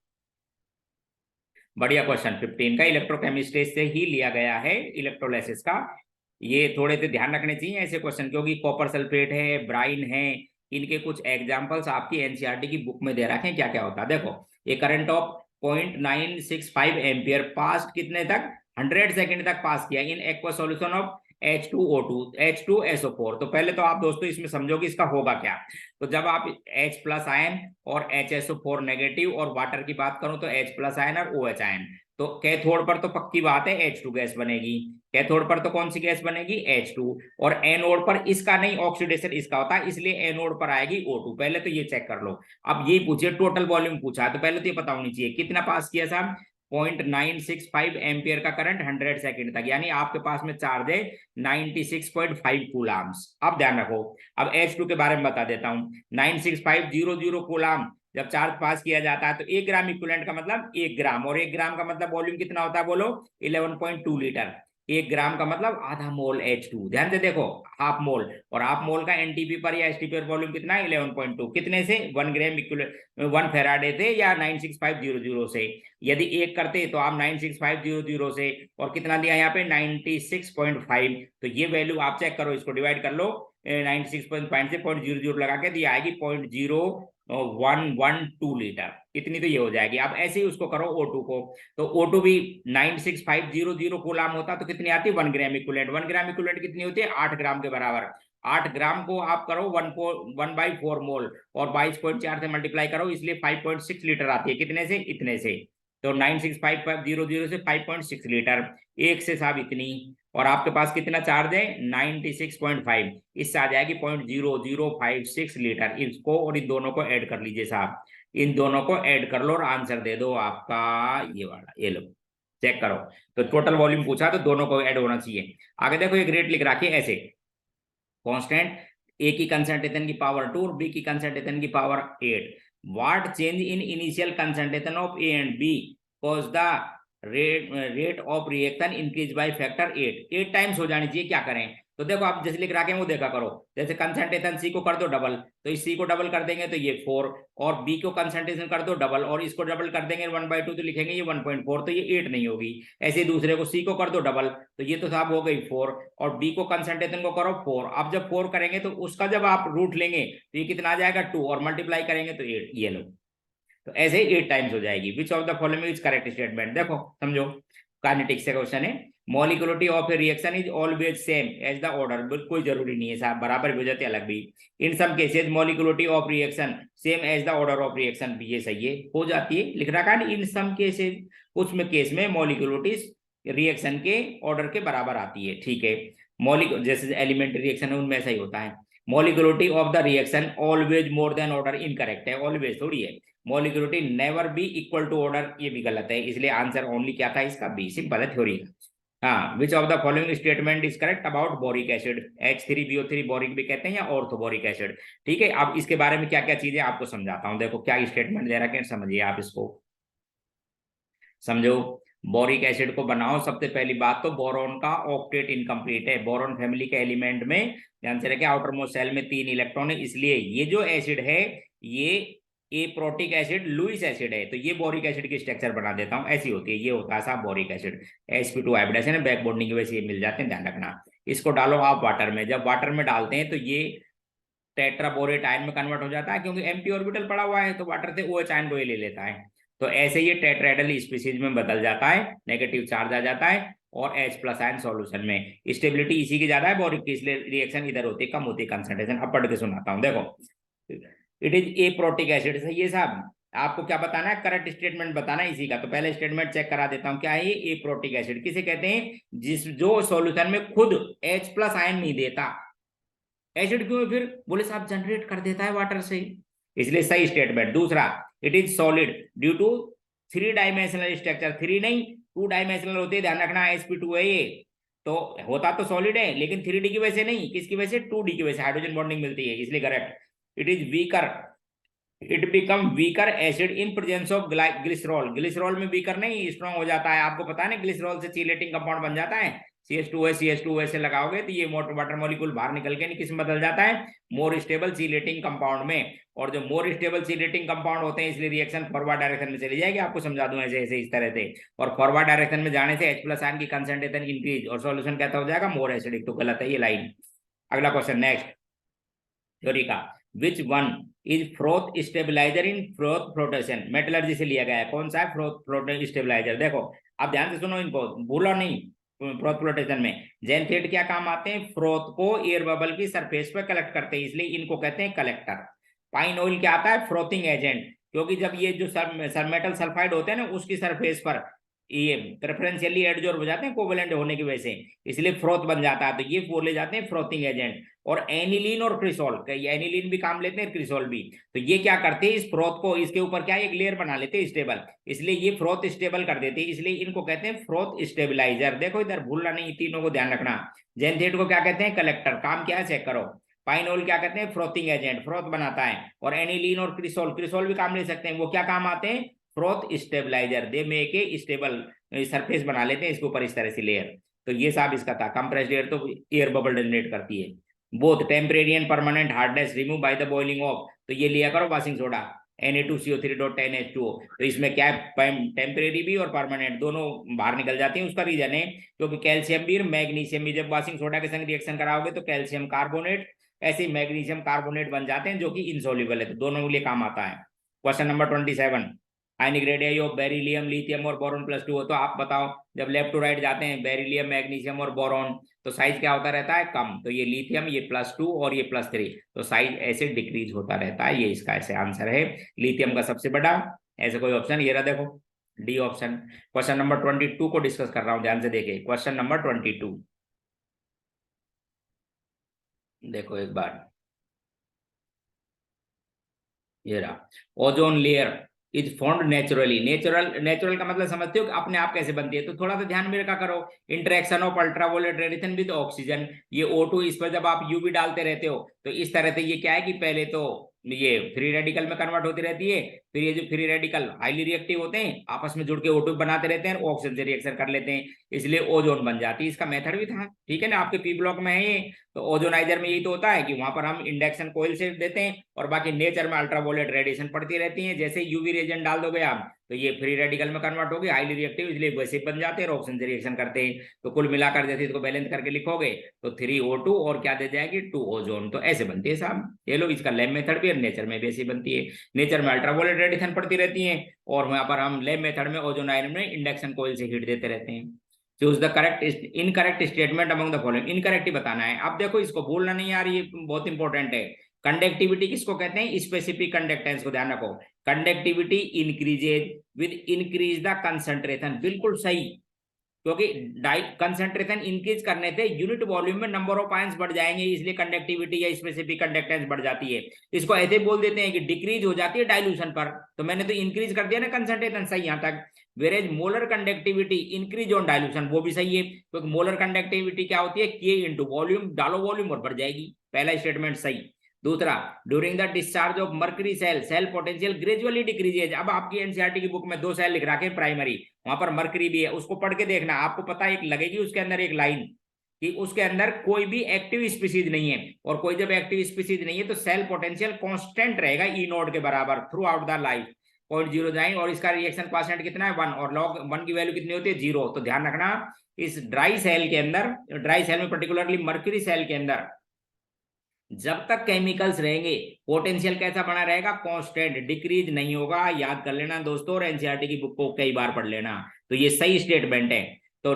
बढ़िया क्वेश्चन 15 का, इलेक्ट्रोकेमिस्ट्री से ही लिया गया है, इलेक्ट्रोलाइसिस का। ये थोड़े से ध्यान रखने चाहिए ऐसे क्वेश्चन, क्योंकि कॉपर सल्फेट है, ब्राइन है, इनके कुछ एग्जांपल्स आपकी एनसीईआरटी की बुक में दे रखे हैं क्या क्या होता है। देखो, ये करंट ऑफ 0.965 एम्पियर पास कितने तक, 100 सेकेंड तक पास किया in aqua solution of H2O2 H2SO4। तो पहले तो आप दोस्तों इसमें समझो कि इसका होगा क्या। तो जब आप H+ आयन और HSO4 नेगेटिव और वाटर की बात करूं तो H+ आयन और OH आयन, तो कैथोड पर तो पक्की बात है H2 गैस बनेगी। कैथोड पर तो कौन सी गैस बनेगी, H2। और एनोड पर इसका नहीं, ऑक्सीडेशन इसका होता है, इसलिए एनोड पर आएगी O2। पहले तो ये चेक कर लो। अब ये पूछिए टोटल वॉल्यूम पूछा है, तो पहले तो ये पता होनी चाहिए कितना पास किया साहब, 0.965 एम्पियर का करंट 100 सेकंड तक, यानी आपके पास में चार्ज है 96.5 कूलाम्स। अब ध्यान रखो, अब H2 के बारे में बता देता हूं। 96500 कूलाम जब चार्ज पास किया जाता है तो 1 ग्राम इक्विवेलेंट का मतलब 1 ग्राम, और 1 ग्राम का मतलब वॉल्यूम कितना होता है बोलो, 11.2 लीटर। 1 ग्राम का मतलब आधा मोल H2, ध्यान से देखो, हाफ मोल। और हाफ मोल का एनटीपी पर या एसटीपी पर वॉल्यूम कितना है, 11.2। कितने से, 1 ग्राम इक्विवेलेंट 1 फेराडे से या 96500 से। यदि एक करते तो आप 96500 से, और कितना दिया यहाँ पे 96.5, तो ये वैल्यू आप चेक करो, इसको डिवाइड कर लो 96.5 से 0.00 लगा के दिया आएगी 0.0112 लीटर, इतनी तो ये हो जाएगी। अब ऐसे ही उसको करो O2 को, तो O2 भी 96500 कूलाम होता तो कितनी आती, 1 ग्राम इक्विवेलेंट। 1 ग्राम इक्विवेलेंट कितनी होती है, 8 ग्राम के बराबर। 8 ग्राम को आप करो 1/4 मोल, और 22.4 से मल्टीप्लाई करो, इसलिए 5.6 लीटर आती है। कितने से, इतने से। तो 96500 से 5.6 लीटर, एक से साहब इतनी। और आपके पास कितना चार्ज है, 96.5, इससे आ जाएगी 0.0056 लीटर। इसको और इन दोनों को ऐड कर लीजिए साहब, इन दोनों को ऐड कर लो और आंसर दे दो आपका ये वाला, ये लो चेक करो। तो टोटल वॉल्यूम पूछा तो दोनों को ऐड होना चाहिए। आगे देखो एक रेट लिख रखी है ऐसे, कांस्टेंट, ए की कंसंट्रेशन की पावर 2 और बी की कंसंट्रेशन की power 8। What change in initial concentration of A and B cause the rate of reaction increase by factor 8 times हो जानी चाहिए। क्या करें, तो देखो आप जैसे लिख रखे हैं वो देखा करो। जैसे कंसंट्रेशन सी को कर दो डबल, तो इस सी को डबल कर देंगे तो ये 4, और बी को कंसंट्रेशन कर दो डबल, और इसको डबल कर देंगे 1/2 तो लिखेंगे ये 1.4, तो ये 8 नहीं होगी। ऐसे दूसरे को सी को कर दो डबल, तो ये तो साहब हो गई 4, और बी को कंसंट्रेशन को करो 4। अब जब 4 करेंगे तो उसका जब आप रूट लेंगे तो ये कितना आ जाएगा 2, और मल्टीप्लाई करेंगे तो 8, ये लो। तो ऐसे ही 8 टाइम्स हो जाएगी। Which of the following is correct statement, देखो समझो, काइनेटिक्स का क्वेश्चन है। Molecularity of a reaction is always same as the order, कोई जरूरी नहीं है साहब, बराबर भी हो जाते अलग भी। In some cases molecularity of reaction same as the order of reaction भी, ये सही है, हो जाती है, लिख रखा है इन सम केसेज, कुछ में केस में मॉलिक्यूलरिटी रिएक्शन के ऑर्डर के बराबर आती है, ठीक है। मॉलिक्यूल जैसे एलिमेंट्री रिएक्शन है उनमें ऐसा ही होता है। Molecularity of the reaction always more than order, incorrect है, ऑलवेज थोड़ी है। Molecularity never be equal to order, ये भी गलत है, इसलिए आंसर ओनली क्या था इसका, बी, सिंपल है थ्योरी। हाँ, which of the following statement is correct about boric acid, H3BO3 boric भी कहते हैं या ऑर्थोबोरिक एसिड। ठीक है, अब इसके बारे में क्या क्या चीजें आपको समझाता हूं। देखो क्या स्टेटमेंट दे रखा है, समझिए आप इसको, समझो। बोरिक एसिड को बनाओ, सबसे पहली बात तो बोरॉन का ऑक्टेट इनकम्प्लीट है। बोरॉन फैमिली के एलिमेंट में ध्यान से रखें आउटर मोस्ट शेल में 3 इलेक्ट्रॉन है, इसलिए ये जो एसिड है ये ए प्रोटिक एसिड लुईस एसिड है। तो ये बोरिक एसिड की स्ट्रक्चर बना देता हूं, ऐसी होती है, ये होता है साहब बोरिक एसिड। sp2 हाइब्रिडाइजेशन है, बैक बॉन्डिंग की वजह से ये मिल जाते हैं, ध्यान रखना। इसको डालो आप वाटर में, जब वाटर में डालते हैं तो ये टेट्राबोरेट आयन में कन्वर्ट हो जाता है, क्योंकि एम्प्टी ऑर्बिटल पड़ा हुआ है तो वाटर से OH आयन को ये ले लेता है। तो ऐसे ये टेट्राहेड्रल स्पीशीज में बदल जाता है, नेगेटिव चार्ज आ जाता है और H+ आयन सॉल्यूशन में। स्टेबिलिटी इसी की ज्यादा है बोरिक की, इसलिए रिएक्शन इधर होती है, कम होती है कंसंट्रेशन। अब पढ़ के सुनाता हूँ, देखो। It is a protic acid, सही है साहब। आपको क्या बताना है, करेक्ट स्टेटमेंट बताना है इसी का। तो पहले स्टेटमेंट चेक करा देता हूँ, क्या है ये ए प्रोटिक एसिड किसे कहते हैं, जिस जो सॉल्यूशन में खुद H+ आयन नहीं देता। एसिड क्यों है फिर, बोले साहब जनरेट कर देता है वाटर से, इसलिए सही स्टेटमेंट। दूसरा, it is solid due to 3 dimensional structure, 3 नहीं 2 डायमेंशनल होते हैं, ध्यान रखना। sp2 है ये, तो होता तो सॉलिड है लेकिन 3D की वजह से नहीं, किसकी वजह से, 2D की वजह से हाइड्रोजन बॉन्डिंग मिलती है, इसलिए correct. It is weaker, it become weaker acid in presence of glycerol. Glycerol में वीकर नहीं, स्ट्रॉन्ग हो जाता है। आपको पता है ना, ग्लिसरॉल से चीलेटिंग कंपाउंड बन जाता है, CH2 से लगाओगे तो ये वाटर मॉलिक्यूल बाहर निकल के नहीं किस में बदल जाता है, मोर स्टेबल चीलेटिंग कंपाउंड में। और जो मोर स्टेबल चीलेटिंग कंपाउंड होते हैं, इसलिए रिएक्शन फॉरवर्ड डायरेक्शन में चली जाएगी। आपको समझा दूं ऐसे ऐसे इस तरह से, और फॉरवर्ड डायरेक्शन में जाने से H+ आयन की कंसंट्रेशन इंक्रीज और सॉल्यूशन कहता हो जाएगा मोर एसिडिक। तो गलत है ये लाइन। अगला क्वेश्चन नेक्स्ट, थ्योरी का, which one is froth stabiliser in froth flotation, metallurgy से लिया गया है। कौन सा है फ्रोथ स्टेबलाइजर, देखो आप ध्यान से सुनो इनको, भूलो नहीं। फ्रोथ फ्लोटेशन में जेनथेट क्या काम आते हैं, फ्रोथ को एयर बबल की सरफेस पर कलेक्ट करते हैं, इसलिए इनको कहते हैं कलेक्टर। पाइन ऑयल क्या आता है, फ्रोथिंग एजेंट, क्योंकि जब ये जो मेटल सल्फाइड होते हैं ना, उसकी सरफेस पर ये प्रेफरेंशियली एडजॉर्ब हो जाते हैं कोवेलेंट होने की वजह से, इसलिए फ्रोथ बन जाता है। तो ये बोले जाते हैं फ्रोथिंग एजेंट। और एनिलीन और क्रिसोल, एनिलीन भी काम लेते हैं, क्रिसोल भी। तो ये क्या करते हैं, इस फ्रोथ को इसके ऊपर क्या एक लेयर बना लेते हैं स्टेबल, इसलिए ये फ्रोथ स्टेबल कर देते हैं, इसलिए इनको कहते हैं फ्रोथ स्टेबलाइजर। देखो इधर भूलना नहीं, तीनों को ध्यान रखना। जेनथेट को क्या कहते हैं, कलेक्टर, काम क्या है चेक करो। पाइनोल क्या कहते हैं, फ्रोथिंग एजेंट, फ्रोथ बनाता है। और एनिलीन और क्रिसोल, क्रिसोल भी काम ले सकते हैं, वो क्या काम आते हैं, froth stabiliser. They make a stable surface बना लेते हैं इसके ऊपर इस तरह से लेयर। तो ये साहब इसका था, कंप्रेस्ड एयर तो एयर बबल जनरेट करती है। Both temporary and permanent hardness remove by the boiling of, तो ये लिया करो वॉशिंग सोडा Na2CO3.10H2O। तो इसमें क्या है, टेम्परेरी भी और परमानेंट दोनों बाहर निकल जाती हैं। उसका रीजन है क्योंकि कैल्शियम भी और मैग्नीशियम भी जब वॉशिंग सोडा के संग रिएक्शन कराओगे तो कैल्शियम कार्बोनेट ऐसे मैग्नीशियम कार्बोनेट बन जाते हैं जो कि इनसॉल्युबल है, तो दोनों के लिए काम आता है। Question number 27, ionic radius of beryllium lithium और बोरॉन +2 हो, तो आप बताओ जब लेफ्ट टू राइट जाते हैं बेरिलियम मैग्नीशियम और बोरॉन तो साइज क्या होता रहता है, कम। तो ये लिथियम ये +2 और ये +3, तो साइज ऐसे डिक्रीज होता रहता है। ये इसका ऐसे आंसर है, लिथियम का सबसे बड़ा। ऐसे कोई ऑप्शन ये रहा, देखो डी ऑप्शन। क्वेश्चन नंबर 22 को डिस्कस कर रहा हूं, ध्यान से देखिए। क्वेश्चन नंबर 22 देखो एक बार, ये रहा, ozone layer is formed naturally. Natural का मतलब समझते हो कि अपने आप कैसे बनती है, तो थोड़ा सा ध्यान में रखा करो। Interaction of ultraviolet radiation with oxygen, ये O2 इस पर जब आप UV डालते रहते हो तो इस तरह से ये क्या है कि पहले तो ये फ्री रेडिकल में कन्वर्ट होती रहती है, फिर ये जो फ्री रेडिकल हाईली रिएक्टिव होते हैं आपस में जुड़ के O2 बनाते रहते हैं और ऑक्सीजन से रिएक्शन कर लेते हैं, इसलिए ओजोन बन जाती है। इसका मेथड भी था, ठीक है ना, आपके P ब्लॉक में है ये। तो ओजोनाइजर में यही तो होता है कि वहां पर हम इंडक्शन कोयल से देते हैं और बाकी नेचर में अल्ट्रावोलेट रेडिएशन पड़ती रहती है। जैसे UV रेजेंट डाल दोगे आप तो ये फ्री रेडिकल में कन्वर्ट होगी हाईली रिएक्टिव, इसलिए वैसे बन जाते हैं और ऑक्सीजन से रिएक्शन करते हैं। तो कुल मिलाकर जैसे इसको बैलेंस करके लिखोगे तो 3O2 और क्या दे जाएगी 2 ओजोन, तो ऐसे बनती है साहब। ये लो, इसका लैब मेथड भी और नेचर में भी ऐसी बनती है। नेचर में अल्ट्रावोलेट रेडिएशन पड़ती रहती है और वहां पर हम लैब मेथड में ओजोन आयन में इंडक्शन कोयल से हीट देते रहते हैं। Choose the correct incorrect statement among the following, incorrect ही बताना है। अब देखो इसको भूलना नहीं यार, ये बहुत इंपॉर्टेंट है। कंडक्टिविटी किसको कहते हैं, स्पेसिफिक कंडक्टेंस को ध्यान रखो। Conductivity increases with increase the concentration, बिल्कुल सही, क्योंकि कंसंट्रेशन इंक्रीज करने से यूनिट वॉल्यूम में नंबर ऑफ आयंस बढ़ जाएंगे, इसलिए कंडक्टिविटी या स्पेसिफिक कंडक्टेंस बढ़ जाती है। इसको ऐसे बोल देते हैं कि डिक्रीज हो जाती है डाइल्यूशन पर, तो मैंने तो इंक्रीज कर दिया ना कंसंट्रेशन, सही यहां तक। Average molar conductivity increase on dilution, वो भी सही है, क्योंकि मोलर कंडक्टिविटी क्या होती है, के इंटू वॉल्यूम, डालो वॉल्यूम और बढ़ जाएगी, पहला स्टेटमेंट सही। दूसरा, during the discharge of mercury cell, cell potential gradually decreases. अब आपकी एनसीईआरटी की बुक में 2 सेल लिख रखे प्राइमरी, वहां पर मर्करी भी है, उसको पढ़ के देखना, आपको पता एक लगेगी उसके अंदर एक लाइन कि उसके अंदर कोई भी एक्टिव स्पीसीज नहीं है, और कोई जब एक्टिव स्पीसीज नहीं है तो सेल पोटेंशियल कांस्टेंट रहेगा ई नोड के बराबर थ्रू आउट द लाइफ, 0.0 जाएंगे, और इसका रिएक्शन कांस्टेंट कितना है 1, और लॉग 1 की वैल्यू कितनी होती है 0। तो ध्यान रखना इस ड्राई सेल के अंदर, ड्राई सेल में पर्टिकुलरली मर्क्यूरी सेल के अंदर जब तक केमिकल्स रहेंगे पोटेंशियल कैसा बना रहेगा, कांस्टेंट, डिक्रीज नहीं होगा। याद कर लेना दोस्तों, और एनसीईआरटी की बुक को कई बार पढ़ लेना, तो ये सही स्टेटमेंट है। तो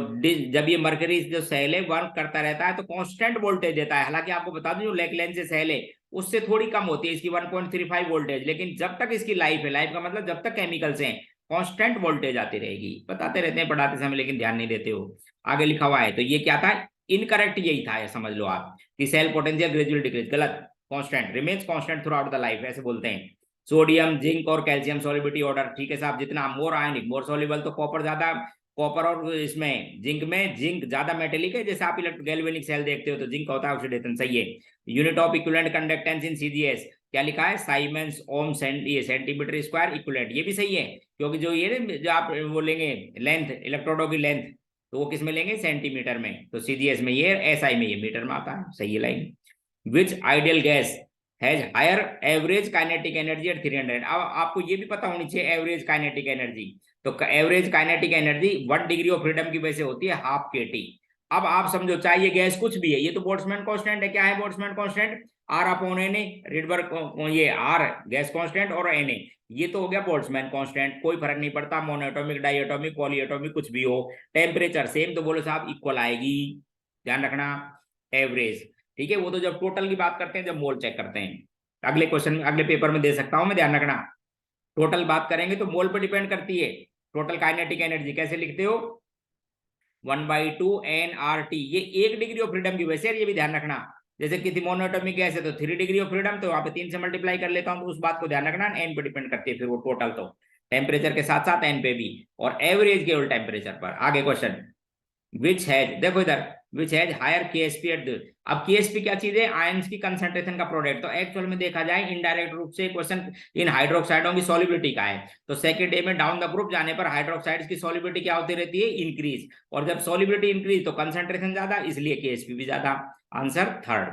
जब ये मर्करी जो सेल है वर्क करता रहता है तो कांस्टेंट वोल्टेज देता है। हालांकि आपको बता दूं जो लेकलेंस से सेल है उससे थोड़ी कम होती है इसकी 1.35 वोल्टेज, लेकिन जब तक इसकी लाइफ है, लाइफ का मतलब जब तक केमिकल्स हैं कांस्टेंट वोल्टेज आती रहेगी। बताते रहते हैं पढ़ाते समय, लेकिन ध्यान नहीं देते हो। आगे लिखा हुआ है, तो ये क्या था, इनकरेक्ट यही था, ये समझ लो आप कि सेल पोटेंशियल ग्रेजुअल डिक्रीज, गलत, constant remains constant through out the life, ऐसे बोलते हैं। सोडियम, जिंक और कैल्शियम सॉलिबिलिटी ऑर्डर, ठीक है साहब, जितना मोर आयनिक मोर सॉल्युबल, तो कॉपर ज्यादा, कॉपर और इसमें जिंक में जिंक ज्यादा मेटेलिक है, जैसे आप गैल्वेनिक सेल देखते हो तो जिंक होता है ऑक्सीडेशन, सही है। Unit of equivalent conductance in CGS क्या लिखा है, साइमेंस ओम सेंटीमीटर स्क्वायर इक्विवेलेंट, ये भी सही है, क्योंकि जो ये जो आप वो लेंगे लेंथ, इलेक्ट्रोडों की लेंथ, तो वो किस में लेंगे, सेंटीमीटर में, तो सीजीएस में ये, एसआई में ये मीटर में आता है, सही है line. Which ideal gas has higher average kinetic energy at 300। अब आपको ये भी पता होनी चाहिए एवरेज काइनेटिक एनर्जी, तो average kinetic energy 1 degree of freedom की वजह से होती है हाफ केटी। अब आप समझो चाहे ये गैस कुछ भी है, ये तो बोल्ट्जमैन कांस्टेंट है, क्या है Boltzmann constant, R upon N A, Rydberg, ये आर गैस कांस्टेंट और एन ए, ये तो हो गया बोल्ट्जमैन कांस्टेंट, कोई फर्क नहीं पड़ता मोनोएटॉमिक, डाईएटॉमिक, पॉलीएटॉमिक, कुछ भी हो, टेम्परेचर सेम, तो बोलो साहब इक्वल आएगी, ध्यान रखना, एवरेज, ठीक है। वो तो जब टोटल की बात करते हैं, जब मोल चेक करते हैं, अगले क्वेश्चन में अगले पेपर में दे सकता हूं मैं, ध्यान रखना। टोटल बात करेंगे तो मोल पर डिपेंड करती है टोटल काइनेटिक एनर्जी, कैसे लिखते हो 1/2 nRT, ये 1 डिग्री ऑफ फ्रीडम की वजह से, ये भी ध्यान रखना, जैसे किसी मोनोएटॉमिक गैस है तो 3 डिग्री ऑफ फ्रीडम, तो वहां पे 3 से मल्टीप्लाई कर लेता हूं, तो उस बात को ध्यान रखना, एन पे डिपेंड करती है फिर वो टोटल, तो टेम्परेचर के साथ साथ एन पे भी, और एवरेज केवल टेम्परेचर पर। आगे क्वेश्चन, विच हैज, देखो इधर, which has higher KSP at the, अब केएसपी क्या चीज है, आयंस की कंसंट्रेशन का प्रोडक्ट, तो एक्चुअल में देखा जाए इनडायरेक्ट रूप से क्वेश्चन इन हाइड्रोक्साइडों की सॉलिबिलिटी का है, तो सेकंड ए में डाउन द ग्रुप जाने पर हाइड्रोक्साइड्स की सॉलिबिलिटी क्या होती रहती है, इंक्रीज, और जब सॉलिबिलिटी इंक्रीज तो कंसंट्रेशन ज्यादा, इसलिए केएसपी भी ज्यादा। Answer third.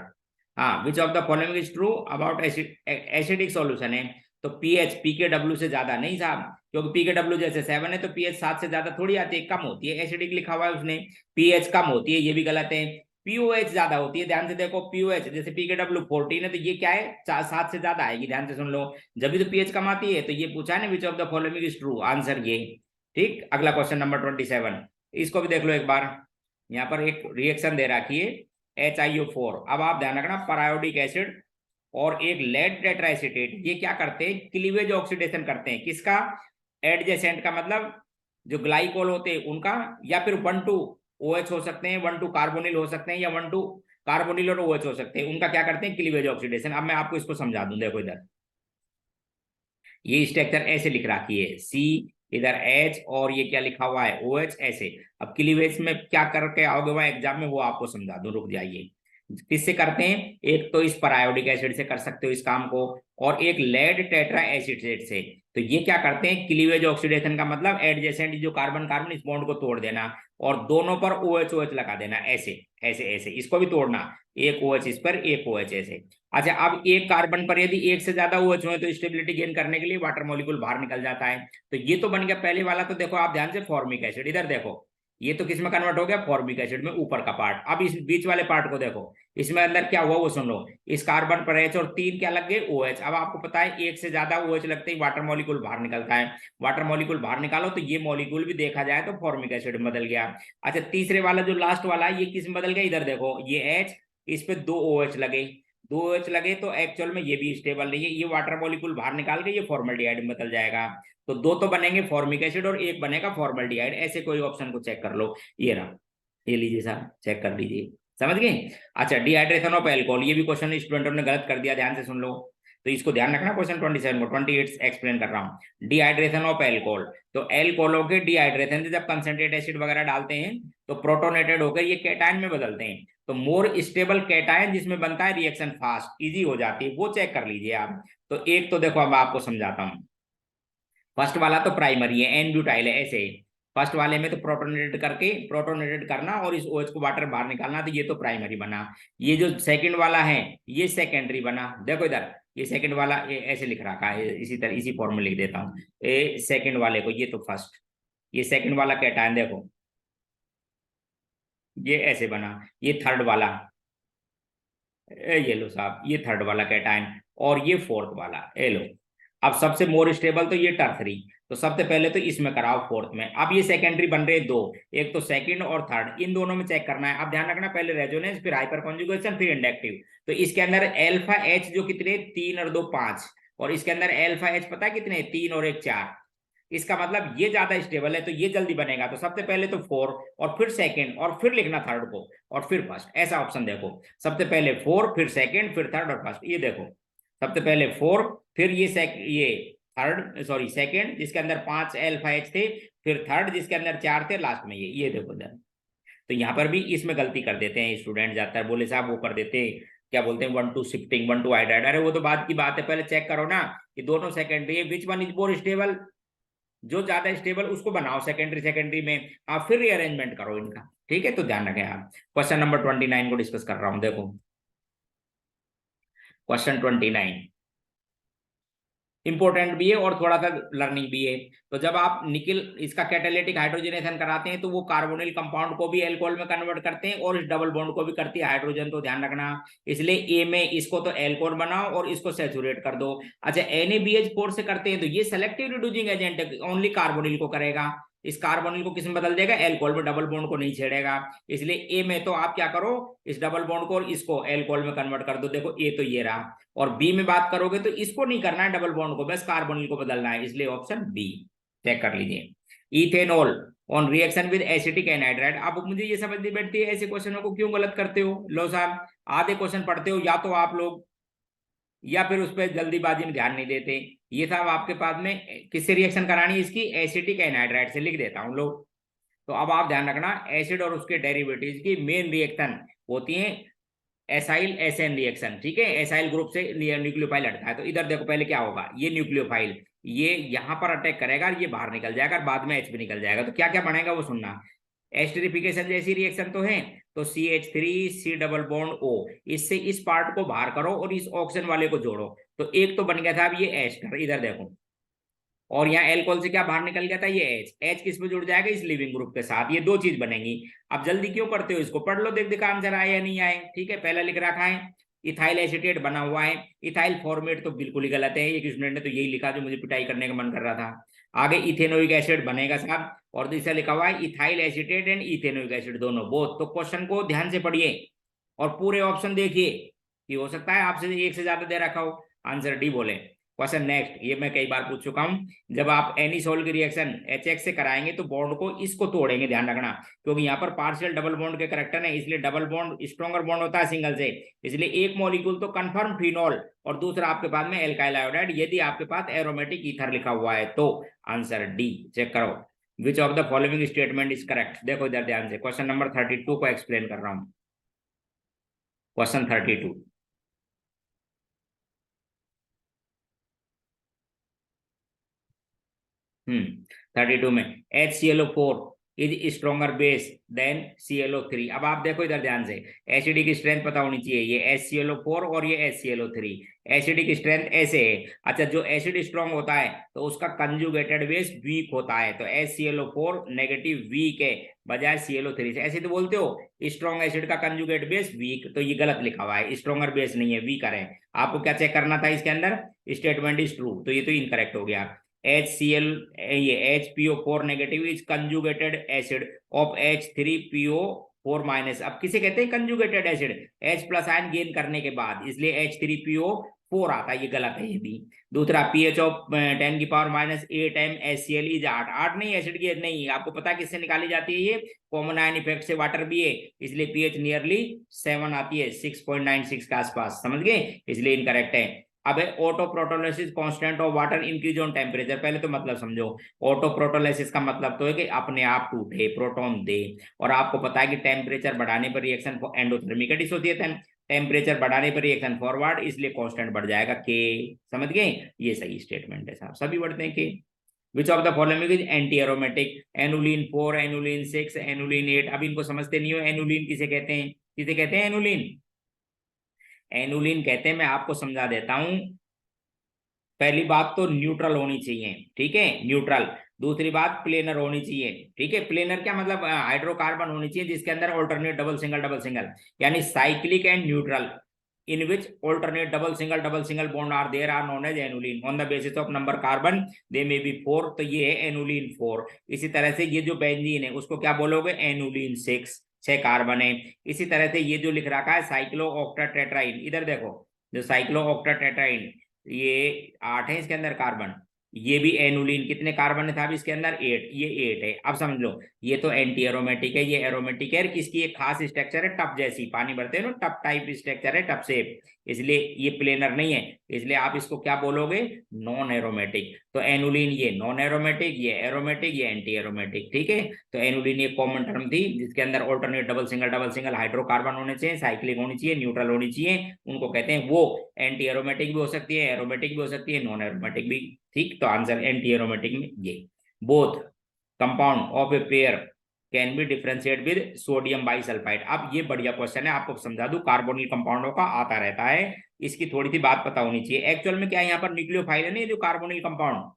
हाँ, which of the following is true about acidic solution है, तो पीएच पीकेडब्ल्यू से ज्यादा नहीं साहब, क्योंकि पीकेडब्ल्यू जैसे 7 है तो पीएच 7 से ज्यादा थोड़ी आती है, कम होती है, एसिडिक लिखा हुआ है उसने, पीएच कम होती है, ये भी गलत है, पीओएच ज्यादा होती है, ध्यान से देखो, पीओएच जैसे पीकेडब्ल्यू 14 है तो ये क्या है 7 से ज्यादा आएगी, ध्यान से सुन लो, जब भी तो पीएच कम आती है, तो ये पूछा है ना विच of the following is true, answer ये, ठीक। अगला क्वेश्चन नंबर 27, इसको भी देख लो एक बार, यहाँ पर एक रिएक्शन दे रखी है HiO4, अब आप ध्यान रखना, परायोडिक एसिड और एक लेड टेट्राएसीटेट, ये क्या करते हैं, क्लीवेज ऑक्सीडेशन करते हैं, किसका, एडजेसेंट का, मतलब जो ग्लाइकोल होते हैं उनका, या फिर 1,2 OH हो सकते हैं, 1,2 कार्बोनिल हो सकते हैं, या 1,2 कार्बोनिल और OH हो सकते हैं, उनका क्या करते हैं, क्लीवेज ऑक्सीडेशन। अब मैं आपको इसको समझा दूं, देखो इधर ये स्ट्रक्चर ऐसे लिख रखी है, सी इधर H और ये क्या लिखा हुआ है OH, ऐसे। अब क्लीवेज में क्या करके आओगे वहां एग्जाम में, वो आपको समझा दूं, रुक जाइए। किससे करते हैं, एक तो इस परायोडिक एसिड से कर सकते हो इस काम को, और एक लेड टेट्रा एसिटेट से। तो ये क्या करते हैं, क्लीवेज ऑक्सीडेशन का मतलब एडजेसेंट जो कार्बन कार्बन इस बॉन्ड को तोड़ देना, और दोनों पर OH OH लगा देना, ऐसे ऐसे ऐसे, इसको भी तोड़ना, एक OH इस पर, एक OH ऐसे। अच्छा, अब एक कार्बन पर यदि एक से ज्यादा OH हो तो स्टेबिलिटी गेन करने के लिए वाटर मॉलिक्यूल बाहर निकल जाता है, तो ये तो बन गया पहले वाला। तो देखो आप ध्यान से, फॉर्मिक एसिड, इधर देखो ये तो किस में कन्वर्ट हो गया, फॉर्मिक एसिड में, ऊपर का पार्ट। अब इस बीच वाले पार्ट को देखो, इसमें अंदर क्या हुआ वो सुन लो, इस कार्बन पर H और 3 क्या लग गए OH। अब आपको पता है एक से ज्यादा OH लगते ही वाटर मॉलिक्यूल बाहर निकलता है, वाटर मॉलिक्यूल बाहर निकालो तो ये मॉलिक्यूल भी देखा जाए तो फॉर्मिक एसिड में बदल गया। अच्छा, तीसरे वाला जो लास्ट वाला है ये किस में बदल गया, इधर देखो ये H, इस पे 2 OH लगे, 2 OH लगे, तो एक्चुअल में ये भी स्टेबल नहीं है, ये वाटर मॉलिक्यूल बाहर निकाल के ये फॉर्मल्डिहाइड में बदल जाएगा, तो 2 तो बनेंगे फॉर्मिक एसिड और एक बनेगा फॉर्मल्डिहाइड, ऐसे कोई ऑप्शन को चेक कर लो, ये रहा, ये लीजिए साहब, चेक कर लीजिए, समझ गए। अच्छा, डिहाइड्रेशन ऑफ एल्कोहल, ये भी क्वेश्चन स्टूडेंटों ने गलत कर दिया, ध्यान से सुन लो। तो इसको ध्यान रखना क्वेश्चन 27 को, 28 एक्सप्लेन कर रहा हूँ। डिहाइड्रेशन ऑफ एल्कोहल, तो एल्कोहलों के डिहाइड्रेशन से जब कंसंट्रेट एसिड वगैरह डालते हैं तो प्रोटोनेटेड होकर ये कैटायन में बदलते हैं। तो मोर स्टेबल कैटायन जिसमें बनता है रिएक्शन फास्ट इजी हो जाती है, वो चेक कर लीजिए आप। तो एक तो देखो अब आपको समझाता हूँ। फर्स्ट वाला तो प्राइमरी है, एन ब्यूटाइल है ऐसे। फर्स्ट वाले में तो प्रोटोनेटेड करके प्रोटोनेटेड करना और इस OH को वाटर बाहर निकालना, तो ये तो प्राइमरी बना। ये जो सेकंड वाला है ये सेकेंडरी बना। देखो इधर ये सेकंड वाला ऐसे लिख रखा है, इसी तरह इसी फॉर्म में लिख देता हूँ ए सेकंड वाले को, ये तो फर्स्ट। ये सेकंड वाला कैटायन देखो ये ऐसे बना। ये थर्ड वाला, ये लो साहब ये थर्ड वाला कैटायन, और ये फोर्थ वाला ये लो। अब सबसे मोर स्टेबल तो ये टर्सरी, तो सबसे पहले तो इसमें कराओ फोर्थ में। अब ये सेकेंडरी बन रहे दो, एक तो सेकंड और थर्ड, इन दोनों में चेक करना है। अब ध्यान रखना पहले रेजोनेंस फिर हाइपर कॉन्जुगेशन फिर इंडक्टिव। तो इसके अंदर अल्फा H जो कितने 3 और 2 5, और इसके अंदर अल्फा H पता है कितने 3 और 1 4। इसका मतलब ये ज्यादा स्टेबल है तो ये जल्दी बनेगा। तो सबसे पहले तो 4 और फिर सेकंड और फिर लिखना थर्ड को और फिर फर्स्ट, ऐसा ऑप्शन देखो। सबसे पहले 4 फिर सेकंड फिर थर्ड और फर्स्ट, ये देखो सबसे पहले 4 फिर ये थर्ड सॉरी सेकंड जिसके अंदर 5 अल्फा H थे, फिर थर्ड जिसके अंदर 4 थे, लास्ट में ये देखो इधर। तो यहाँ पर भी इसमें गलती कर देते हैं स्टूडेंट, ज्यादातर बोले साहब वो कर देते हैं क्या बोलते हैं 1 2 शिफ्टिंग 1 2 हाइड्राइड। अरे वो तो बात की बात है, पहले चेक करो ना कि दोनों सेकेंडरी है, विच वन इज मोर स्टेबल, जो ज्यादा स्टेबल उसको बनाओ सेकेंडरी सेकेंडरी में, आप फिर रीअरेंजमेंट करो इनका। ठीक है, तो ध्यान रखें आप। क्वेश्चन नंबर 29 को डिस्कस कर रहा हूं, देखो क्वेश्चन 29 इंपॉर्टेंट भी है और थोड़ा सा लर्निंग भी है। तो जब आप निकिल इसका कैटालिटिक हाइड्रोजनेशन कराते हैं तो वो कार्बोनिल कंपाउंड को भी एल्कोहल में कन्वर्ट करते हैं और इस डबल बॉन्ड को भी करती है हाइड्रोजन, तो ध्यान रखना। इसलिए ए में इसको तो एल्कोहल बनाओ और इसको सैचुरेट कर दो। अच्छा NaBH4 से करते हैं तो ये सेलेक्टिव रिड्यूसिंग एजेंट है, ओनली कार्बोनिल को करेगा। इस कार्बोनिल को किसमें बदल देगा, एल्कोहल में, डबल बॉन्ड को नहीं छेड़ेगा। इसलिए ए में तो आप क्या करो, इस डबल बॉन्ड को और इसको एल्कोहल में कन्वर्ट कर दो। देखो ए तो ये रहा, और बी में बात करोगे तो इसको नहीं करना है डबल बॉन्ड को, बस कार्बोनिल को बदलना है, इसलिए ऑप्शन बी चेक कर लीजिए। Ethanol on reaction with acetic anhydride. अब मुझे ये समझ नहीं बैठती है ऐसे क्वेश्चनों को क्यों गलत करते हो। लो साहब आधे क्वेश्चन पढ़ते हो या तो आप लोग, या फिर उस पर जल्दीबाजी में ध्यान नहीं देते। ये साहब आपके पास में किससे रिएक्शन करानी है, इसकी एसिटिक एनहाइड्राइड से लिख देता हूं लोग। तो अब आप ध्यान रखना एसिड और उसके डेरिवेटिव्स की मेन रिएक्शन होती है एसाइल एसएन रिएक्शन। ठीक है, एसाइल ग्रुप से न्यूक्लियोफाइल हटता है। तो इधर देखो पहले क्या होगा, ये न्यूक्लियोफाइल ये यहां पर अटैक करेगा, ये बाहर निकल जाएगा और बाद में H भी निकल जाएगा। तो क्या क्या बनेगा वो सुनना। एस्टरिफिकेशन जैसी रिएक्शन तो है, तो CH3 C double bond O, इससे इस पार्ट को बाहर करो और इस ऑक्सीजन वाले को जोड़ो। तो एक तो बन गया था अब ये एस्टर, इधर देखो, और यहाँ एल्कोहल से क्या बाहर निकल गया था ये H किस में जुड़ जाएगा, इस लिविंग ग्रुप के साथ, ये दो चीज बनेंगी। अब जल्दी क्यों करते हो, इसको पढ़ लो, देख देख आंसर आए या नहीं आए। ठीक है, पहला लिख रखा है इथाइल एसिटेट बना हुआ है, इथाइल फॉर्मेट तो बिल्कुल ही गलत है, एक स्टूडेंट ने तो यही लिखा जो मुझे पिटाई करने का मन कर रहा था। आगे इथेनोइक एसिड बनेगा साहब, और दूसरा लिखा हुआ है ethyl acetate and ethanoic acid दोनों बोथ। तो क्वेश्चन को ध्यान से पढ़िए और पूरे ऑप्शन देखिए कि हो सकता है आपसे एक से ज्यादा दे रखा हो। आंसर डी बोले। क्वेश्चन नेक्स्ट, ये मैं कई बार पूछ चुका हूं। जब आप एनिसोल की रिएक्शन HX से कराएंगे तो बॉन्ड को इसको तोड़ेंगे, ध्यान रखना, क्योंकि यहाँ पर पार्शियल डबल बॉन्ड के करेक्टर है, इसलिए डबल बॉन्ड स्ट्रॉन्गर बॉन्ड होता है सिंगल से। इसलिए एक मॉलिक्यूल तो कंफर्म फिनॉल और दूसरा आपके पास में एल्काइल आयोडाइड, यदि आपके पास एरोमेटिक ईथर लिखा हुआ है तो आंसर डी चेक करो। विच of the following statement is correct. देखो इधर ध्यान से, क्वेश्चन नंबर 32 को एक्सप्लेन कर रहा हूं। क्वेश्चन 32 32 में HClO4 is stronger base then ClO3। अब आप देखो इधर ध्यान से, एसिडिक स्ट्रेंथ पता होनी चाहिए, ये HClO4 और ये HClO3 एसिडिक स्ट्रेंथ ऐसे है। अच्छा, जो एसिड स्ट्रॉन्ग होता है तो उसका कंजुगेटेड बेस वीक होता है, तो HClO4 नेगेटिव वीक है बजाय ClO3 से। ऐसे तो बोलते हो स्ट्रॉन्ग एसिड का कंजुगेट बेस वीक, तो ये गलत लिखा हुआ है, स्ट्रॉन्गर बेस नहीं है, वीकर है। आपको क्या चेक करना था इसके अंदर, स्टेटमेंट इज ट्रू, तो ये तो इनकरेक्ट हो गया। HCl ये HPO4 negative is conjugated acid of H3PO4 minus. अब किसे कहते हैं conjugated acid, H plus ion gain करने के बाद, इसलिए H3PO4 आता है, ये गलत है ये भी। दूसरा pH ऑफ 10 की power minus 8 m HCl is 8 नहीं, एसिड की नहीं, आपको पता है किससे निकाली जाती है, ये कॉमन आयन इफेक्ट से वाटर भी है, इसलिए pH नियरली 7 आती है, 6.96 के आसपास, समझ गए, इसलिए इनकरेक्ट है। अब है autoprotolysis constant of water increase on temperature. पहले तो मतलब समझो, ऑटो प्रोटोलिसिस का मतलब तो है कि अपने आप टूटे, प्रोटॉन दे, और आपको पता है कि टेम्परेचर बढ़ाने पर रिएक्शन एंडोथर्मिक होती है, टेम्परेचर बढ़ाने पर रिएक्शन फॉरवर्ड, इसलिए कांस्टेंट बढ़ जाएगा के। समझ गए? ये सही स्टेटमेंट है साहब, सभी बढ़ते हैं के। विच of the following is anti aromatic? Annulene 4, annulene 6, annulene 8। अब इनको समझते नहीं हो, एनुलिन किसे कहते हैं? किसे कहते हैं एनुलिन? एनुलिन कहते हैं, मैं आपको समझा देता हूं। पहली बात तो न्यूट्रल होनी चाहिए, ठीक है, न्यूट्रल। दूसरी बात प्लेनर होनी चाहिए, ठीक है। प्लेनर क्या मतलब? हाइड्रोकार्बन होनी चाहिए जिसके अंदर ऑल्टरनेट डबल सिंगल, यानी cyclic and neutral, in which alternate double single bond are there are known as aniline on the basis of number carbon they may be 4। तो ये है एनुलिन 4। इसी तरह से ये जो बेंजीन है उसको क्या बोलोगे? एनुलिन 6, 6 कार्बन है। इसी तरह से ये जो लिख रखा है साइक्लो ऑक्टाटेट्राइन, इधर देखो, जो साइक्लो ऑक्टाटेट्राइन, ये 8 है इसके अंदर कार्बन। ये भी एनुलिन, कितने कार्बन था अब इसके अंदर? 8, ये 8 है। अब समझ लो, ये तो एंटी एरोमेटिक है, ये एरोमेटिक है। किसकी एक खास स्ट्रक्चर है, टप जैसी, पानी भरते हैं ना, टप टाइप स्ट्रक्चर है, टप शेप, इसलिए ये प्लेनर नहीं है। इसलिए आप इसको क्या बोलोगे? Non aromatic. तो एनुलिन ये नॉन एरोमेटिक, ये एरोमेटिक, ये एंटी एरोमेटिक, ठीक है। तो एनुलिन एक कॉमन टर्म थी जिसके अंदर ऑल्टरनेट डबल सिंगल हाइड्रोकार्बन होने चाहिए, साइक्लिक होनी चाहिए, न्यूट्रल होनी चाहिए, उनको कहते हैं वो। एंटी एरोमेटिक भी हो सकती है, एरोमेटिक भी हो सकती है, नॉन एरोमेटिक भी। ठीक, तो आंसर एंटी एरोमेटिक में ये। Both compound of a pair can be differentiate with sodium bisulphide. अब ये बढ़िया क्वेश्चन है, आपको समझा दूं, कार्बोनिल कंपाउंडों का आता रहता है, इसकी थोड़ी सी बात पता होनी चाहिए। एक्चुअल में क्या है, यहाँ पर न्यूक्लियोफाइल है, नहीं जो कार्बोनिल कंपाउंड,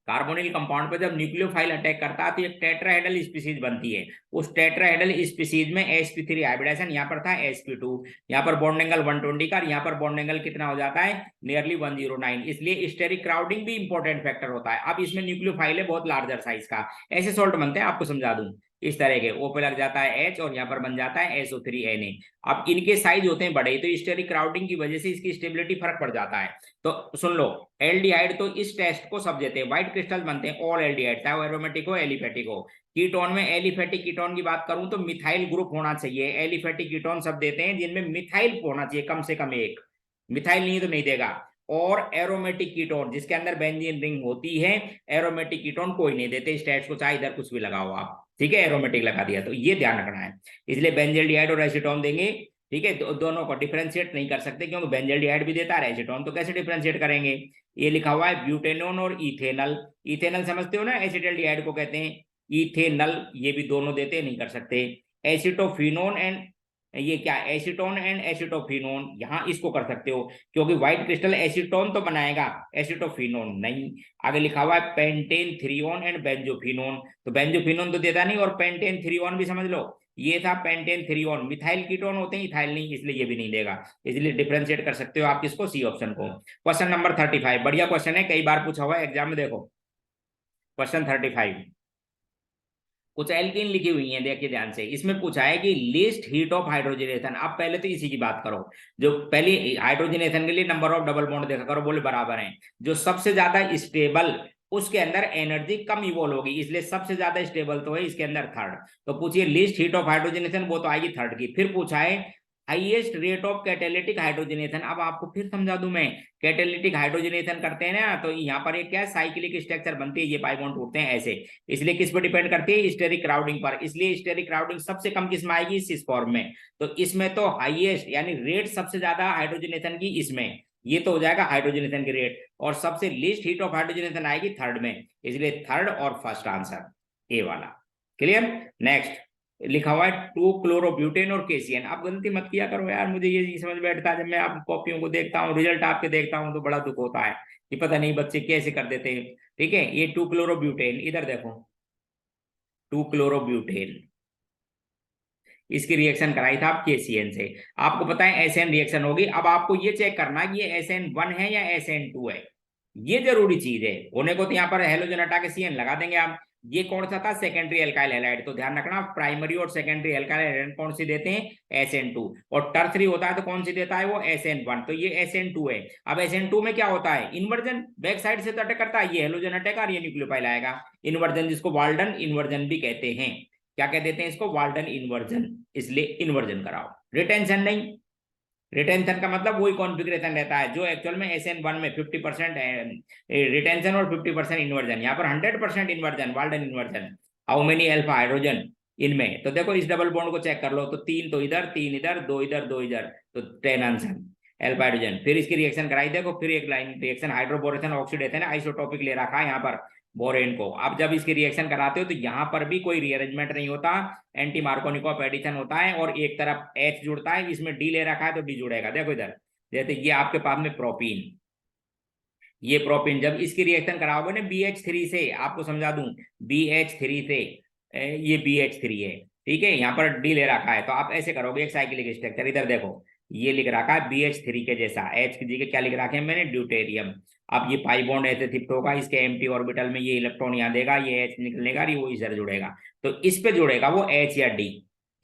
कार्बोनिल कंपाउंड पर जब न्यूक्लियोफाइल अटैक करता है तो एक टेट्राहेड्रल स्पीसीज बनती है। उस टेट्राहेड्रल स्पीसीज में sp3 हाइब्रिडाइजेशन, यहाँ पर था sp2, यहाँ पर बॉन्ड एंगल 120 का, यहाँ पर बॉन्ड एंगल कितना हो जाता है? नियरली 109। इसलिए स्टेरिक क्राउडिंग भी इंपॉर्टेंट फैक्टर होता है। अब इसमें न्यूक्लियोफाइल है बहुत लार्जर साइज का, ऐसे सॉल्ट बनते हैं, आपको समझा दूं, इस तरह के ओ पे लग जाता है H और यहाँ पर बन जाता है SO3Na। अब इनके साइज होते हैं बड़े, तो स्टेरिक क्राउडिंग की वजह से इसकी स्टेबिलिटी फर्क पड़ जाता है। तो सुन लो, एल्डिहाइड तो इस टेस्ट को सब देते हैं, व्हाइट क्रिस्टल बनते हैं ऑल एल्डिहाइड, चाहे वो एरोमेटिक हो एलिफेटिक हो। कीटोन में एलिफेटिक कीटोन की बात करूं तो मिथाइल ग्रुप होना चाहिए। एलिफेटिक कीटोन सब देते हैं जिनमें मिथाइल होना चाहिए, कम से कम एक। मिथाइल नहीं तो नहीं देगा। और एरोमेटिक कीटोन जिसके अंदर बेंजीन रिंग होती है, एरोमेटिक कीटोन कोई नहीं देते स्टेट्स को, चाहे इधर कुछ भी लगाओ आप, ठीक है, एरोमेटिक लगा दिया, तो ये ध्यान रखना है। इसलिए बेंजल्डिहाइड और एसीटोन देंगे, ठीक है। दोनों को डिफरेंशिएट नहीं कर सकते क्योंकि बेंजल्डिहाइड भी देता है एसीटोन, तो कैसे डिफरेंशिएट करेंगे? ये लिखा हुआ है ब्यूटेनोन और इथेनल। इथेनल समझते हो ना, एसिटल्डिहाइड को कहते हैं। इथेनल ये भी दोनों देते, नहीं कर सकते। एसिटोफिनोन एंड, ये क्या, एसीटोन एंड एसिटोफिनोन, यहां इसको कर सकते हो क्योंकि व्हाइट क्रिस्टल एसीटोन तो बनाएगा, एसिटोफिनोन नहीं। आगे लिखा हुआ है पेंटेन थ्रियोन एंड बेंजोफिनोन, तो बेंजोफिनोन तो देता नहीं, और पेंटेन थ्रियोन भी समझ लो, ये था पेंटेन थ्रियोन। मिथाइल कीटोन होते हैं, इथाइल नहीं, इसलिए ये भी नहीं देगा। इसलिए डिफरेंशिएट कर सकते हो आप किसको? सी ऑप्शन को। क्वेश्चन नंबर 35 बढ़िया क्वेश्चन है, कई बार पूछा हुआ है एग्जाम में, देखो क्वेश्चन 35। कुछ एल्कीन लिखी हुई हैं, देखिए ध्यान से, इसमें पूछा है कि लीस्ट हीट ऑफ हाइड्रोजनेशन। अब पहले तो इसी की बात करो, जो पहली हाइड्रोजनेशन के लिए नंबर ऑफ डबल बॉन्ड देखा करो, बोले बराबर हैं। जो सबसे ज्यादा स्टेबल, उसके अंदर एनर्जी कम इवॉल्व होगी, इसलिए सबसे ज्यादा स्टेबल तो है इसके अंदर थर्ड। तो पूछिए लीस्ट हीट ऑफ हाइड्रोजनेशन, वो तो आएगी थर्ड की। फिर पूछा है highest rate of catalytic hydrogenation. अब आपको फिर समझा दूं मैं, कैटेलिटिक हाइड्रोजनेशन करते हैं ना, तो यहाँ पर एक क्या साइक्लिक स्ट्रक्चर बनती है, ये पाई बॉन्ड टूटते हैं ऐसे, इसलिए किस पर डिपेंड करती है? स्टेरिक क्राउडिंग पर। इसलिए स्टेरिक क्राउडिंग सबसे कम किस में आएगी? इस फॉर्म में। तो इसमें तो हाईएस्ट यानी रेट सबसे ज्यादा हाइड्रोजनेशन की इसमें, ये तो हो जाएगा हाइड्रोजनेशन की रेट, और सबसे लीस्ट हीट ऑफ हाइड्रोजनेशन आएगी थर्ड में, इसलिए थर्ड और फर्स्ट आंसर ए वाला। क्लियर? नेक्स्ट लिखा हुआ है 2 क्लोरोब्यूटेन और केसीएन। आप गलती मत किया करो यार, मुझे ये नहीं समझ बैठता है, जब मैं आप कॉपियों को देखता हूँ, रिजल्ट आपके देखता हूँ, तो बड़ा दुख होता है कि पता नहीं बच्चे कैसे कर देते हैं। ठीक है, ये 2 क्लोरोब्यूटेन, इधर देखो 2 क्लोरोब्यूटेन, इसकी रिएक्शन कराई था आप केसीएन से, आपको पता है एसएन रिएक्शन होगी। अब आपको ये चेक करना कि ये SN1 है या SN2 है, ये जरूरी चीज है। होने को तो यहाँ पर हेलोजन हटा के CN लगा देंगे आप। ये कौन सा था? सेकेंडरी एल्काइल हैलाइड, तो ध्यान रखना प्राइमरी और सेकेंडरी एल्काइल हैलाइड कौन सी देते हैं? SN2। और टर्सरी होता है तो कौन सी देता है? वो SN1। तो ये SN2 है। अब SN2 में क्या होता है? इन्वर्जन, बैक साइड से तो अटैक करता है, ये हेलोजन अटैक और ये न्यूक्लियोफाइल आएगा। इन्वर्जन, जिसको वाल्डन इन्वर्जन भी कहते हैं। क्या कह देते हैं इसको? वाल्डन इन्वर्जन, इसलिए इन्वर्जन कराओ, रिटेंशन नहीं। रिटेंशन का मतलब वही कॉन्फ़िगरेशन रहता है जो एक्चुअल में SN1 में 50% रिटेंशन और 50% इन्वर्जन, यहाँ पर 100% inversion, Walden inversion. How many alpha hydrogen इनमें, तो देखो इस डबल बॉन्ड को चेक कर लो, तो 3 तो इधर, 3 इधर, 2 इधर, 2 इधर, तो 10 आंसर अल्फा हाइड्रोजन। फिर इसकी रिएक्शन कराई, देखो फिर एक line reaction hydroboration oxidation isotopic ले रखा है यहाँ पर बोरेन को। अब जब इसकी रिएक्शन कराते हो तो यहाँ पर भी कोई रीअरेंजमेंट नहीं होता, एंटी मार्कोनिकॉफ एडिशन होता है और एक तरफ H जुड़ता है, इसमें D ले रखा है तो D जुड़ेगा। देखो इधर, जैसे ये आपके पास में प्रोपीन, ये प्रोपीन जब इसकी रिएक्शन कराओगे ना BH3 से, आपको समझा दूं, BH3 से, ये BH3 है, ठीक है, यहाँ पर D ले रखा है, तो आप ऐसे करोगे एक साइक्लिक स्ट्रक्चर, इधर देखो ये लिख रखा है BH3 के जैसा, H की जगह क्या लिख रखे हैं मैंने, ड्यूटेरियम। अब ये पाई बॉन्ड ऐसे शिफ्ट होगा, इसके एम्प्टी ऑर्बिटल में ये इलेक्ट्रॉन यहाँ देगा, ये H निकलेगा, ये वो इधर जुड़ेगा, तो इस पे जुड़ेगा वो H या D,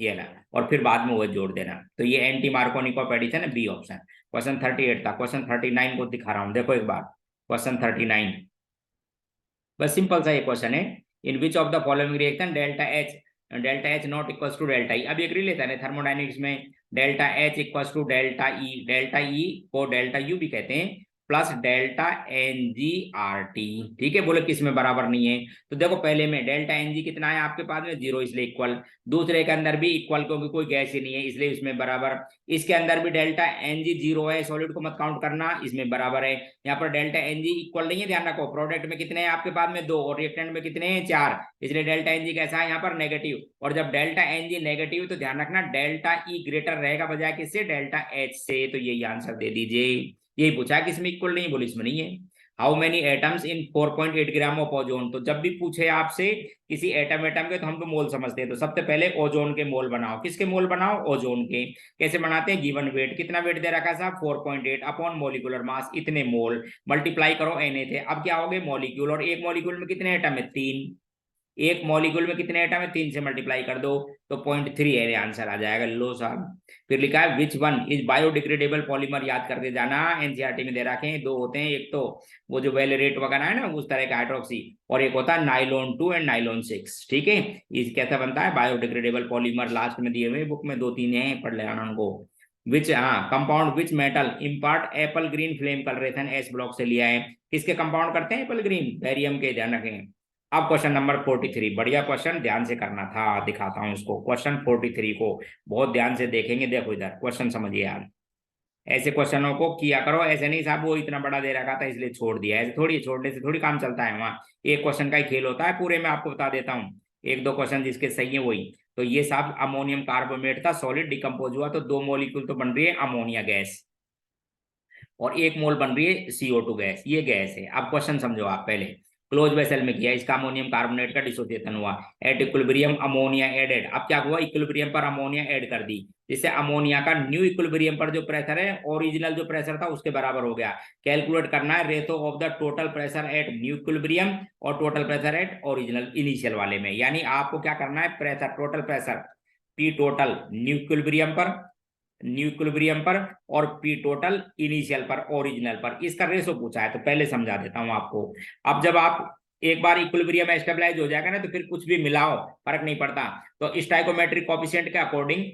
ये ना, और फिर बाद में वो जोड़ देना। तो ये एंटी मार्कोनिकॉफ एडिशन है, बी ऑप्शन। क्वेश्चन 38 था, क्वेश्चन 39 को दिखा रहा हूँ, देखो एक बार क्वेश्चन 39, बस सिंपल सा ये क्वेश्चन है। In which of the following reaction delta H not equal to delta E. अब एक रिलेशन है थर्मोडाइनमिक्स में, delta H equal to delta E को डेल्टा यू भी कहते हैं, प्लस डेल्टा NgRT, ठीक है, बोले किस में बराबर नहीं है, तो देखो पहले में डेल्टा Ng कितना है आपके पास में 0, इसलिए इक्वल, दूसरे के अंदर भी इक्वल क्योंकि कोई गैस ही नहीं है इसलिए इसमें बराबर, इसके अंदर भी डेल्टा Ng 0 है, सॉलिड को मत काउंट करना, इसमें बराबर है। यहाँ पर डेल्टा Ng इक्वल नहीं है, ध्यान रखो, प्रोडक्ट में कितने हैं आपके पास में 2 और रिएक्टेंट में कितने हैं 4, इसलिए डेल्टा Ng कैसा है यहाँ पर नेगेटिव, और जब डेल्टा Ng नेगेटिव तो ध्यान रखना डेल्टा E ग्रेटर रहेगा बजाय किससे, डेल्टा H से, तो यही आंसर दे दीजिए। यही पूछा है किसमें इक्वल नहीं, बोले इसमें नहीं है। How many atoms in 4.8 gram of ozone, तो जब भी पूछे आपसे किसी एटम के तो हम तो मोल समझते हैं, तो सबसे पहले ओजोन के मोल बनाओ, किसके मोल बनाओ, ओजोन के। कैसे बनाते हैं, गिवन वेट, कितना वेट दे रखा है साहब 4.8 अपॉन मोलिकुलर मास इतने मोल, मल्टीप्लाई करो Na थे, अब क्या हो गए मॉलिक्यूल, और एक मॉलिक्यूल में कितने एटम है 3, एक मॉलिक्यूल में कितने एटम है 3 से मल्टीप्लाई कर दो तो 0.3 है, आंसर आ जाएगा, लो साहब। फिर लिखा है विच वन इज बायोडिग्रेडेबल पॉलीमर, याद करते जाना, एनसीईआरटी में दे रखे हैं, 2 होते हैं, एक तो वो जो वेलेरेट वगैरह है ना उस तरह का हाइड्रोक्सी, और एक होता है नाइलॉन 2 एंड नाइलॉन 6, ठीक है। इस कैसा बनता है बायोडिग्रेडेबल पॉलीमर, लास्ट में दिए हुए बुक में 2-3 हैं, पढ़ लेना उनको। विच, हाँ, compound which metal impart Apple green flame colouration, S block से लिया है, किसके कंपाउंड करते हैं एप्पल ग्रीन, बैरियम के, ध्यान रखें। अब क्वेश्चन नंबर 43, बढ़िया क्वेश्चन, ध्यान से करना था, दिखाता हूं इसको, क्वेश्चन 43 को बहुत ध्यान से देखेंगे, देखो इधर क्वेश्चन समझिए यार, ऐसे क्वेश्चनों को किया करो, ऐसे नहीं साहब वो इतना बड़ा दे रखा था इसलिए छोड़ दिया, ऐसे थोड़ी, छोड़ने से थोड़ी काम चलता है, वहाँ एक क्वेश्चन का ही खेल होता है, पूरे में आपको बता देता हूँ, 1-2 क्वेश्चन जिसके सही है वही। तो ये साहब अमोनियम कार्बोनेट था, सॉलिड डिकम्पोज हुआ तो 2 मॉलिक्यूल तो बन रही है अमोनिया गैस, और 1 मोल बन रही है CO2 गैस, ये गैस है। अब क्वेश्चन समझो आप, पहले क्लोज वेसल में किया, इसका अमोनियम कार्बोनेट का डिसोसिएशन हुआ, एट इक्विलिब्रियम अमोनिया एडेड, अब क्या हुआ इक्विलिब्रियम पर अमोनिया ऐड कर दी, जिससे अमोनिया का न्यू इक्विलिब्रियम पर जो प्रेशर है ओरिजिनल जो प्रेशर था उसके बराबर हो गया। कैलकुलेट करना है ratio of the total pressure at new equilibrium और total pressure at original initial वाले में, यानी आपको क्या करना है, pressure total pressure P total new equilibrium पर और P टोटल इनिशियल पर ओरिजिनल पर, इसका रेशो पूछा है, तो पहले समझा देता हूं आपको। अब जब आप एक बार इक्विलिब्रियम एस्टेबलाइज हो जाएगा ना तो फिर कुछ भी मिलाओ फर्क नहीं पड़ता, तो स्टाइकोमेट्रिक कोएफिशिएंट के अकॉर्डिंग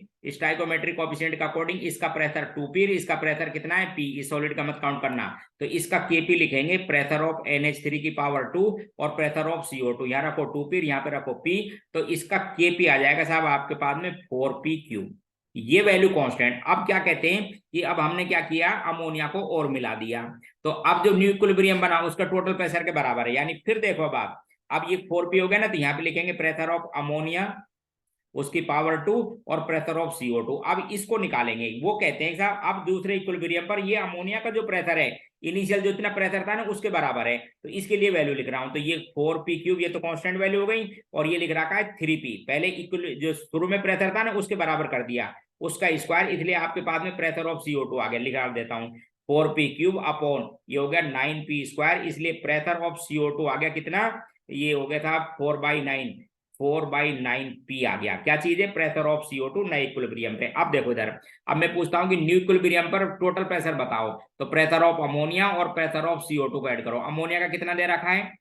इसका प्रेशर 2P, इसका प्रेशर कितना है P, इस सॉलिड का मत काउंट करना, तो इसका Kp लिखेंगे, प्रेशर ऑफ NH3 की पावर 2 और प्रेशर ऑफ CO2, यहाँ रखो 2P, यहाँ पे रखो P, तो इसका Kp आ जाएगा साहब आपके पास में 4P3, ये वैल्यू कांस्टेंट। अब क्या कहते हैं कि अब हमने क्या किया, अमोनिया को और मिला दिया, तो अब जो न्यू इक्विलिब्रियम बना उसका टोटल प्रेशर के बराबर है, यानी फिर देखो अब ये 4P हो गया ना, तो यहाँ पे लिखेंगे प्रेशर ऑफ अमोनिया उसकी पावर 2 और प्रेशर ऑफ CO2, अब इसको निकालेंगे। वो कहते हैं साहब अब दूसरे इक्विलिब्रियम पर ये अमोनिया का जो प्रेशर है इनिशियल जो इतना प्रेशर था ना उसके बराबर है, तो इसके लिए वैल्यू लिख रहा हूं, तो ये 4P3 ये तो कांस्टेंट वैल्यू हो गई, और ये लिख रखा है 3P, पहले जो शुरू में प्रेशर था ना उसके बराबर कर दिया उसका स्क्वायर, इसलिए आपके पास में प्रेशर ऑफ CO2 आ गया, लिखा देता हूं 4P3 अपॉन ये हो गया 9P², इसलिए प्रेशर ऑफ CO2 आ गया कितना, ये हो गया था 4/9 आ गया, क्या चीज है, प्रेशर ऑफ CO2 नए इक्विलिब्रियम पे। अब देखो इधर, अब मैं पूछता हूं कि न्यू इक्विलिब्रियम पर टोटल प्रेशर बताओ, तो प्रेशर ऑफ अमोनिया और प्रेशर ऑफ CO2 को ऐड करो, अमोनिया का कितना दे रखा है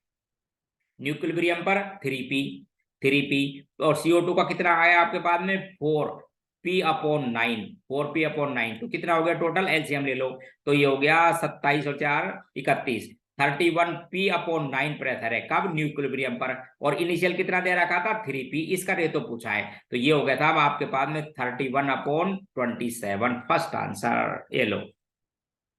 न्यू इक्विलिब्रियम पर 3P और CO2 का कितना आया आपके पास में 4, 4p/9, 4p/9, तो कितना हो गया टोटल, एलसीएम ले लो, तो ये हो गया 27 और 4 31, 31p/9 प्रेशर है, कब, न्यू इक्विलिब्रियम पर, और इनिशियल कितना दे रखा था 3p, इसका रेट तो पूछा है, तो ये हो गया था अब आपके पास में 31/27, फर्स्ट आंसर। ये लो,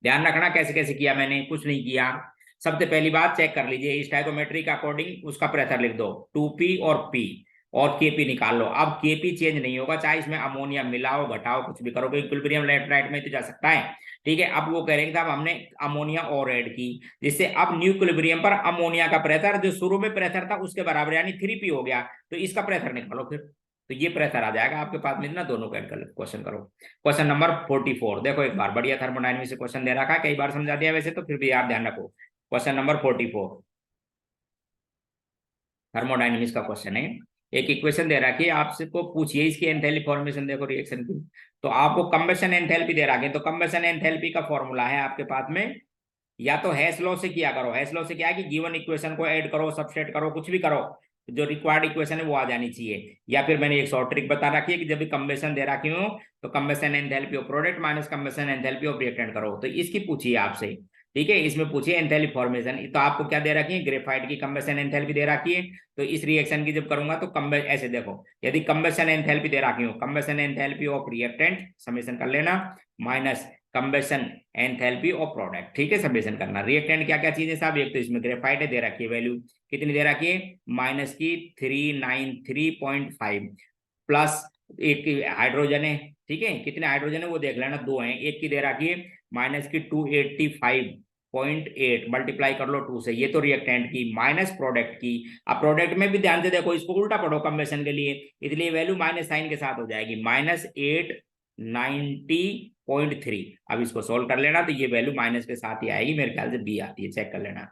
ध्यान रखना कैसे कैसे किया मैंने, कुछ नहीं किया। सबसे पहली बात चेक कर लीजिए, स्टोइकोमेट्री के अकॉर्डिंग उसका प्रेशर लिख दो 2p और p, और केपी निकाल लो। अब केपी चेंज नहीं होगा, चाहे इसमें अमोनिया मिलाओ घटाओ कुछ भी करो, इक्विलिब्रियम लेफ्ट राइट में तो जा सकता है, ठीक है। अब वो करेंगे साहब हमने अमोनिया और ऐड की, जिससे अब न्यू इक्विलिब्रियम पर अमोनिया का प्रेशर जो शुरू में प्रेशर था उसके बराबर यानी 3p हो गया, तो इसका प्रेशर निकालो फिर, तो ये प्रेशर आ जाएगा आपके पास में ना, दोनों का ऐड कर लो। क्वेश्चन करो, क्वेश्चन नंबर 44, देखो एक बार बढ़िया थर्मोडायनेमिक्स से क्वेश्चन दे रखा है, कई बार समझा दिया वैसे तो, फिर भी आप ध्यान रखो। क्वेश्चन नंबर 44 थर्मोडायनेमिक्स का क्वेश्चन है। एक इक्वेशन दे रखी है, आपसे को पूछिए इसकी एंथैल्पी फॉर्मेशन, देखो रिएक्शन की, तो आपको कंबशन एंथैल्पी दे रखी है, तो कंबशन एंथैल्पी का फॉर्मूला है आपके पास में, या तो हेस लॉ से किया करो, हेस लॉ से क्या है कि गिवन इक्वेशन को ऐड करो, सबस्ट्रेट करो, कुछ भी करो, जो रिक्वायर्ड इक्वेशन है वो आ जानी चाहिए, या फिर मैंने एक शॉर्ट ट्रिक बता रखी है कि जब भी कंबेशन दे रखी हो तो कंबेशन enthalpy of product minus कंबेशन enthalpy of reactant करो, तो इसकी पूछिए आपसे, ठीक है। इसमें पूछिए एंथैल्पी फॉर्मेशन, तो आपको क्या दे रखी है, ग्रेफाइट की कंबेशन एंथैल्पी दे रखी है, तो इस रिएक्शन की जब करूंगा तो ऐसे देखो, यदि कंबेशन एंथैल्पी दे रखी हो, कंबेशन एंथैल्पी ऑफ रिएक्टेंट समेशन कर लेना, माइनस कंबेशन एंथैल्पी ऑफ प्रोडक्ट, ठीक है, समेशन करना। रिएक्टेंट क्या क्या चीजें साहब, एक तो इसमें ग्रेफाइट है, दे रखी है वैल्यू, कितनी दे रखी है, माइनस की 393.5, प्लस एक की हाइड्रोजन है, ठीक है, कितने हाइड्रोजन है वो देख लेना, 2 हैं, एक की दे रखी है माइनस की 285.8, मल्टीप्लाई कर लो 2 से, ये तो रिएक्टेंट की, माइनस प्रोडक्ट की। अब प्रोडक्ट में भी ध्यान से देखो, इसको उल्टा पढ़ो कंबेशन के लिए, इसलिए वैल्यू माइनस साइन के साथ हो जाएगी, -890.3। अब इसको सोल्व कर लेना, तो ये वैल्यू माइनस के साथ ही आएगी, मेरे ख्याल से बी आती है, चेक कर लेना।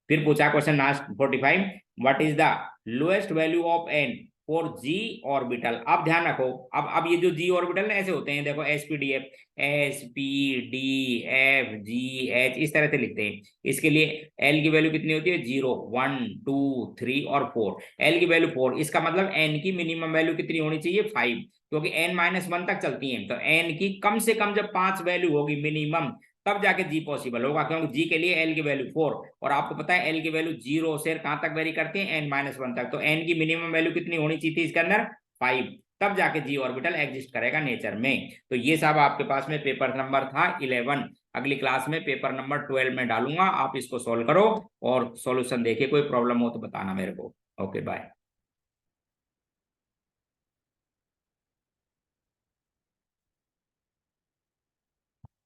फिर पूछा question last 45, what is the lowest value of n for g orbital. अब ध्यान रखो, अब ये जो जी ऑर्बिटल ऐसे होते हैं, देखो एसपीडीएफ, SPDFGH इस तरह से लिखते हैं। इसके लिए एल की वैल्यू कितनी होती है, 0 1 2 3 और 4, एल की वैल्यू 4, इसका मतलब एन की मिनिमम वैल्यू कितनी होनी चाहिए, 5, क्योंकि n-1 तक चलती है, तो n की कम से कम जब 5 वैल्यू होगी मिनिमम, तब जाके जी पॉसिबल होगा, क्योंकि जी के लिए एल की वैल्यू 4, और आपको पता है एल की वैल्यू 0 से कहां तक वेरी करती है, n-1 तक, तो n की मिनिमम वैल्यू कितनी होनी चाहिए थी इसके अंदर, 5, तब जाके जी ऑर्बिटल एग्जिस्ट करेगा नेचर में। तो ये सब आपके पास में पेपर नंबर था 11, अगली क्लास में पेपर नंबर 12 में डालूंगा, आप इसको सोल्व करो और सॉल्यूशन देखिए, कोई प्रॉब्लम हो तो बताना मेरे को। Okay bye.